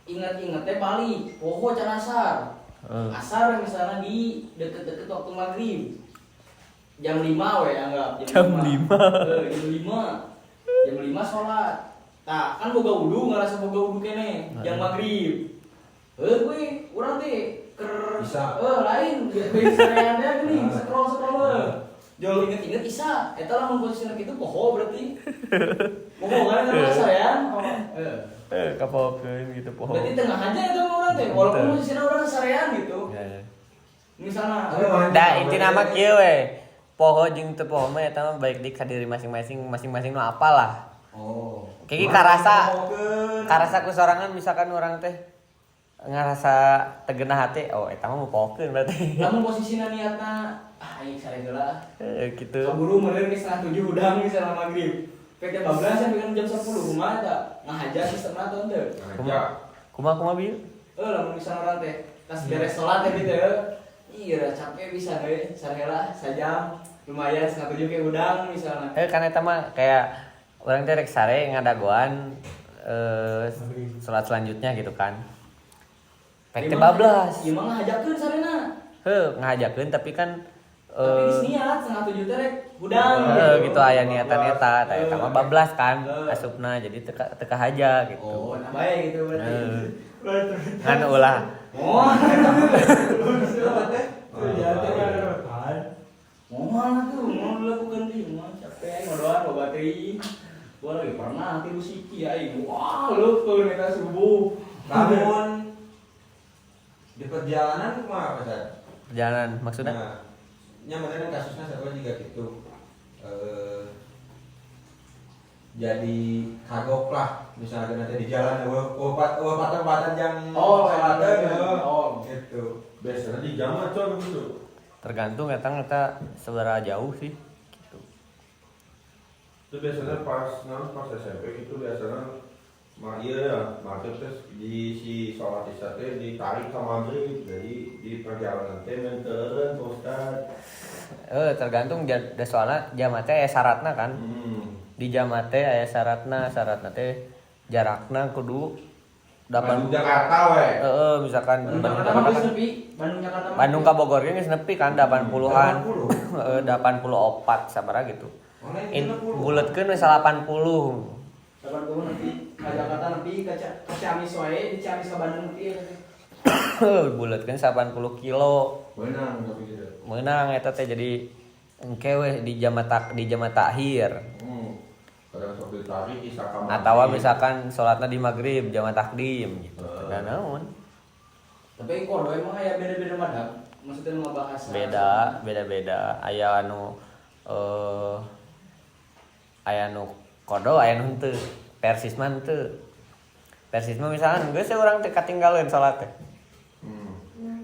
Speaker 3: Ingat-ingat teh balik, poho can asar. Asar misalnya di deket-deket waktu maghrib. Jam 5 we anggap
Speaker 1: Jam 5.
Speaker 3: Jam 5. Jam 5 sholat. Tah, kan boga wudu, ngerasa boga wudu kene. Jam maghrib. Gue urang teh ker
Speaker 5: Isa.
Speaker 3: lain bisa anda gini scroll jauh inget isa eta lamun posisinya gitu poho berarti poho kan ngerasa ya
Speaker 1: Kapokeun gitu poho.
Speaker 3: berarti tengah aja itu orang teh walaupun posisinya orang sarean gitu misalnya
Speaker 1: Da intina mah kieu we. Poho jeung teu poho mah eta mah baik di ka diri masing-masing nu apalah.
Speaker 5: Oh.
Speaker 1: Kayak karasa ku sorangan misalkan orang teh ngarasa tegenah hati, oh eta mah mau pohokeun berarti.
Speaker 3: lamun posisinya niatna aing sare heula
Speaker 1: Gitu.
Speaker 3: kaburu meureun geus 7 udang misalnya maghrib pek jam 12 sampai jam 10 kumaha eta ngahajar sistemna teu teu
Speaker 1: Kumaha bieu?
Speaker 3: lamun misalnya orang teh tas beres sholat teh gitu iya capek bisa deh sarela sajam lumayan 7 ke udang misalnya
Speaker 1: Kan eta mah kayak orang teh rek sare ngadagoan salat selanjutnya gitu kan. Pek teh bablas.
Speaker 3: Ieu mah ngajakeun sarena.
Speaker 1: Ngajakeun tapi kan
Speaker 3: Tapi geus niat 7 teh rek udang
Speaker 1: gitu aya niatan eta, tah eta mah bablas kan asupna jadi teka haja gitu.
Speaker 3: Oh, nah bae gitu berarti.
Speaker 1: Kan ulah.
Speaker 3: Oh.
Speaker 4: Oh,
Speaker 3: Mana tuh mau dilakukan di mah capek ngodoan boga teuing. Gua lagi pernah tilu siki aing. Wah, leukeun eta subuh.
Speaker 5: Namun di perjalanan kumaha apa Sat?
Speaker 1: Perjalanan maksudnya?
Speaker 5: Nah, bener kasusnya saya juga gitu. Jadi kagok lah misalnya nanti di jalan patah yang gitu.
Speaker 2: Biasanya di jam cok gitu.
Speaker 1: Tergantung eta seberapa jauh sih gitu.
Speaker 2: Itu biasanya pas SMP gitu biasanya iya market di si sholat isya teh ditarik ke maghrib jadi di perjalanan teh menteureun Ustaz.
Speaker 1: Tergantung soalnya jama teh aya syaratna kan. Di jama teh aya syaratna teh jarakna kudu
Speaker 2: Bandung Jakarta we.
Speaker 1: Misalkan
Speaker 3: Bandung
Speaker 1: ka Bogor geus nepi kan 80-an. 84 sabaraha gitu. Buletkeun we 80.
Speaker 3: 80 nanti ka Jakarta nanti ka Ciamis wae di Ciamis ka Bandung nanti
Speaker 1: Buletkeun 80 kilo.
Speaker 2: Beunang tapi gitu.
Speaker 1: Meunang eta teh jadi engke we di jama takhir.
Speaker 2: Kadang sok ditarik isya ka maghrib.
Speaker 1: Atawa misalkan salatna di maghrib jama takdim gitu. Dan naon?
Speaker 3: tapi kok emang aya beda-beda madhab maksudnya nu bahasa
Speaker 1: Beda-beda. Aya anu kodo aya nu henteu. Persis mah henteu. Persis mah misalkan geus urang teh katinggalkeun salat teh.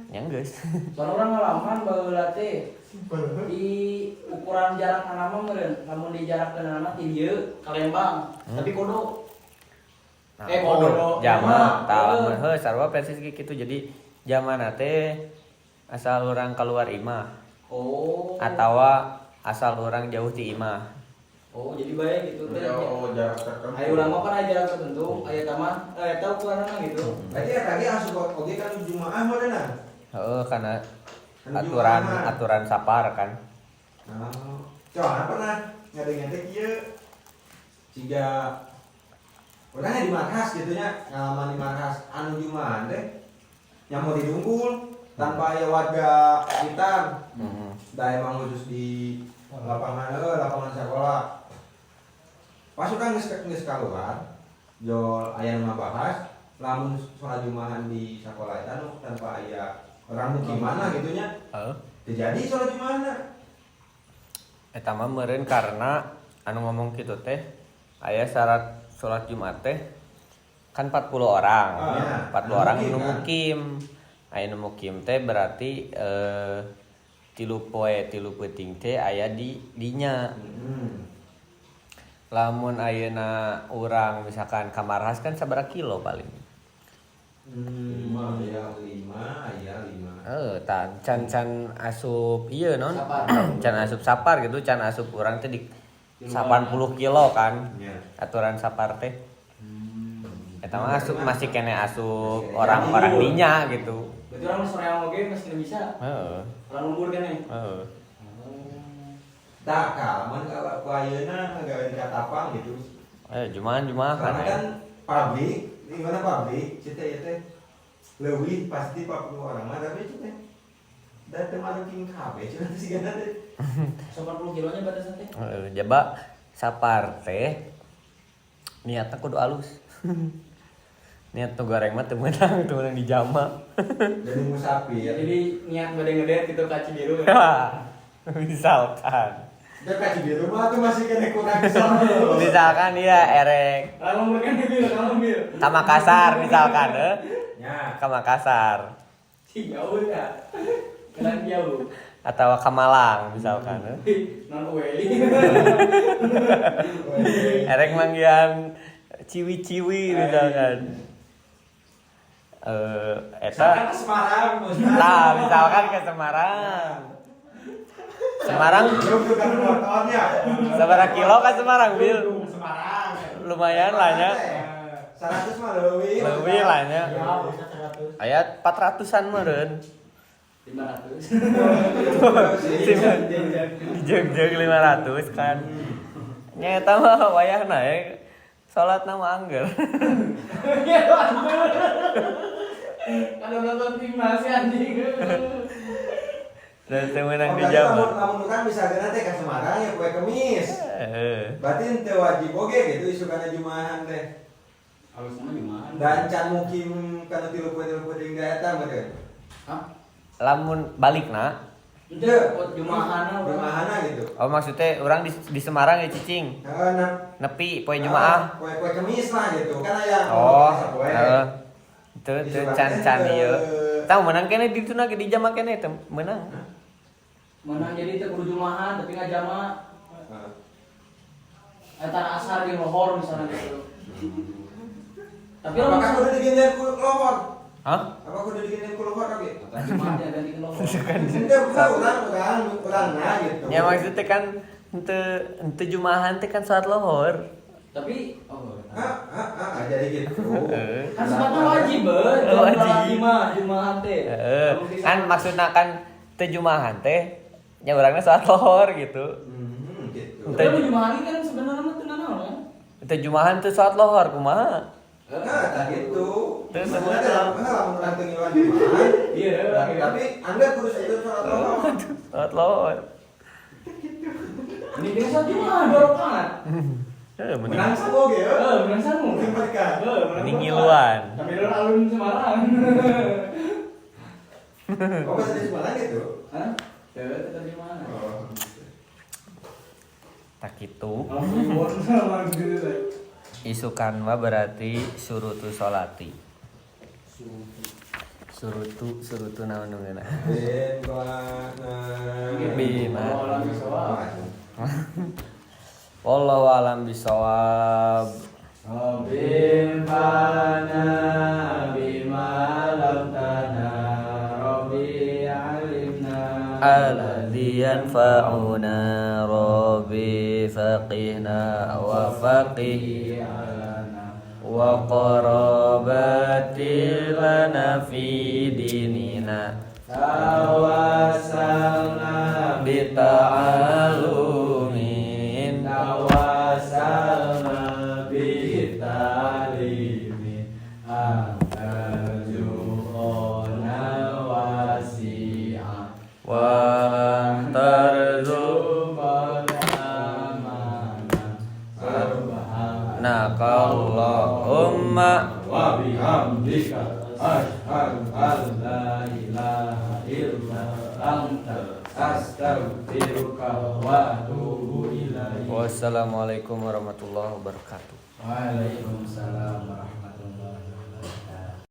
Speaker 1: Nya geus.
Speaker 3: soalnya orang ngalaman baheula teh di ukuran jarak nama meureun lamun di jarak kenana ti dieu ka Lembang tapi kodo kodo
Speaker 1: Jama tah sarua persis kitu jadi jamana teh asal urang keluar imah atawa asal urang jauh ti imah.
Speaker 3: Jadi baik gitu teh.
Speaker 2: Jarak tertentu.
Speaker 3: Ayo ulama kan aya jarak tertentu, aya tamah, tahu ukuranna gitu.
Speaker 5: Berarti tadi asup oge kan Jumaah mah denah.
Speaker 1: Karena aturan sapar kan.
Speaker 5: Soalnya pernah ngadengin teh kieu siga orangnya di markas gitu nya ngalaman di markas anu Jumaan teh yang mau didunggul tanpa aya warga sekitar. Da emang khusus di lapangan sekolah. Pas urang geus kaluar, jol aya nu bahas lamun sholat Jumaahan di sekolah eta tanpa aya orang gimana gitu nya. Terjadi sholat Jumaahna.
Speaker 1: Eta mah meureun karena anu ngomong kitu teh aya syarat salat Jumat teh kan 40 orang. 40 orang nu mukim. Aya nu mukim teh berarti 3 poe 3 peuting teh aya di dinya. Lamun ayeuna urang misalkan Kamarhas kan sabaraha kilo paling.
Speaker 5: 5 aya 5.
Speaker 1: Can asup ieu non.
Speaker 3: Sapar.
Speaker 1: Can asup sapar gitu, can asup urang teh di 80 kilo kan.
Speaker 5: Ya.
Speaker 1: Aturan sapar teh. Eta mah asup masih kene asup orang-orang dinya gitu.
Speaker 3: Berarti orang soreang oge masih bisa.
Speaker 1: Heeh.
Speaker 3: Orang lembur kan ya.
Speaker 1: Heeh.
Speaker 5: Tak kalaman ku ayeuna ngagawean katapang gitu.
Speaker 1: Jumahan
Speaker 5: Karena kan
Speaker 1: kan.
Speaker 5: pabrik, di mana pabrik, cita ya teh leuwih pasti 40 orang mah tapi cita da teu mareuking kabeh cita sih gana teh.
Speaker 3: 80 kilonya batasan teh.
Speaker 1: Jaba sapar teh niatna kudu alus. Niat tuh goreng mah teu meunang di jama.
Speaker 5: Jadi musafir.
Speaker 3: Jadi niat bade ngedet gitu ka Cibiru.
Speaker 1: Misalkan.
Speaker 5: Da ka Cibiru mah tuh masih kena kurang kesana.
Speaker 1: Misalkan dia erek
Speaker 3: Kalau mereka bil, kalau bil.
Speaker 1: ka Makassar misalkan
Speaker 5: Ya.
Speaker 1: ka Makassar
Speaker 3: Si jauh ya. Kenapa jauh?
Speaker 1: atau ka Malang misalkan
Speaker 3: Non ueli.
Speaker 1: erek manggian ciwi-ciwi misalkan eta
Speaker 5: Semarang,
Speaker 1: nah misalkan ke Semarang
Speaker 5: Lu bukan motornya.
Speaker 1: seberapa kilo ke Semarang Bil
Speaker 4: Semarang.
Speaker 1: lumayan lah nya
Speaker 5: 100 mah leuwih.
Speaker 1: lebih lah nya
Speaker 3: Ya, bisa 100.
Speaker 1: aya 400-an meureun
Speaker 3: 500.
Speaker 1: dijeug-jeug 500 kan nya eta mah wayahna salatna mah angger
Speaker 3: Kalau nonton timnas anjing.
Speaker 1: dan teu meunang di
Speaker 5: Berarti
Speaker 1: jama
Speaker 5: lamun urang bisa geuna teh ka Semarang ya poe Kemis. Berarti teu wajib oge gitu isukana Jumahan teh.
Speaker 3: Halus mah gimana?
Speaker 5: Dan can mukim kana 3 poe ting eta meureun.
Speaker 3: Hah?
Speaker 1: lamun balikna
Speaker 3: Itu buat Jumahana urang.
Speaker 5: Jumahana gitu.
Speaker 1: oh maksudnya orang di Semarang ya cicing
Speaker 5: Heeh,
Speaker 1: nepi poe Jumaah
Speaker 5: poe Kemis lah gitu. Kan aya
Speaker 1: oh
Speaker 5: poe.
Speaker 1: itu can ieu tahu menang kene di tuna di jama kene teu menang
Speaker 3: Mana jadi teh kudu Jumahan tapi nggak jama. Antara asar jeung lohor misalnya gitu. Tapi
Speaker 5: Apakah kudu digindeun ku lohor?
Speaker 1: hah
Speaker 5: Apa kudu digindeun ku lohor oge?
Speaker 3: Jumahan ya ganti ke lohor.
Speaker 5: Henteu urang gitu.
Speaker 1: ya maksudnya kan ente Jumahan teh kan salat lohor
Speaker 3: Tapi
Speaker 5: Jadi gitu.
Speaker 3: kan sepatutnya wajib
Speaker 1: Wajib.
Speaker 3: Jumahan teh.
Speaker 1: kan maksudna kan teu Jumahan teh nya urangna salat lohor gitu
Speaker 5: Gitu.
Speaker 3: Tapi Jumahan ini kan sebenarnya mah teu naon kan.
Speaker 1: teu Jumahan teu salat lohor kumaha
Speaker 5: Tak gitu.
Speaker 1: Terus
Speaker 5: Sebenarnya lamun urang teu ngiluan Jumahan.
Speaker 3: Iya,
Speaker 5: Tapi Anda kudu itu salat lohor.
Speaker 1: salat lohor
Speaker 3: ini biasa Jumahan 2 rakaat.
Speaker 1: mending
Speaker 5: Menang sama oge ya.
Speaker 3: Menang sangu.
Speaker 5: Mending mereka.
Speaker 1: mending ngiluan
Speaker 3: Tapi lu alun Semarang.
Speaker 5: Oh masih di Semarang gitu.
Speaker 3: Hah? Tetep di mana?
Speaker 5: Oh.
Speaker 1: tak kitu
Speaker 3: Kalau libur sama gitu teh.
Speaker 1: isukan mah berarti surutu sholati surutu naon namanya Bima. wallahu alam bisawab
Speaker 3: Rabbim fana bima lam tana Rabbi alimna
Speaker 1: alladhi yanfa'una rabbi faqihna wa faqih wa qarabati lana fi dinina tawassalna bi ta'alumin
Speaker 3: Tawasalna bi talimin Antarjuhona wasi'a
Speaker 1: wa Allahumma
Speaker 3: wa bihamdika asyhadu an la ilaha illa anta astaghfiruka wa atubu ilaik.
Speaker 1: wassalamualaikum warahmatullahi wabarakatuh.
Speaker 3: Waalaikumsalam warahmatullahi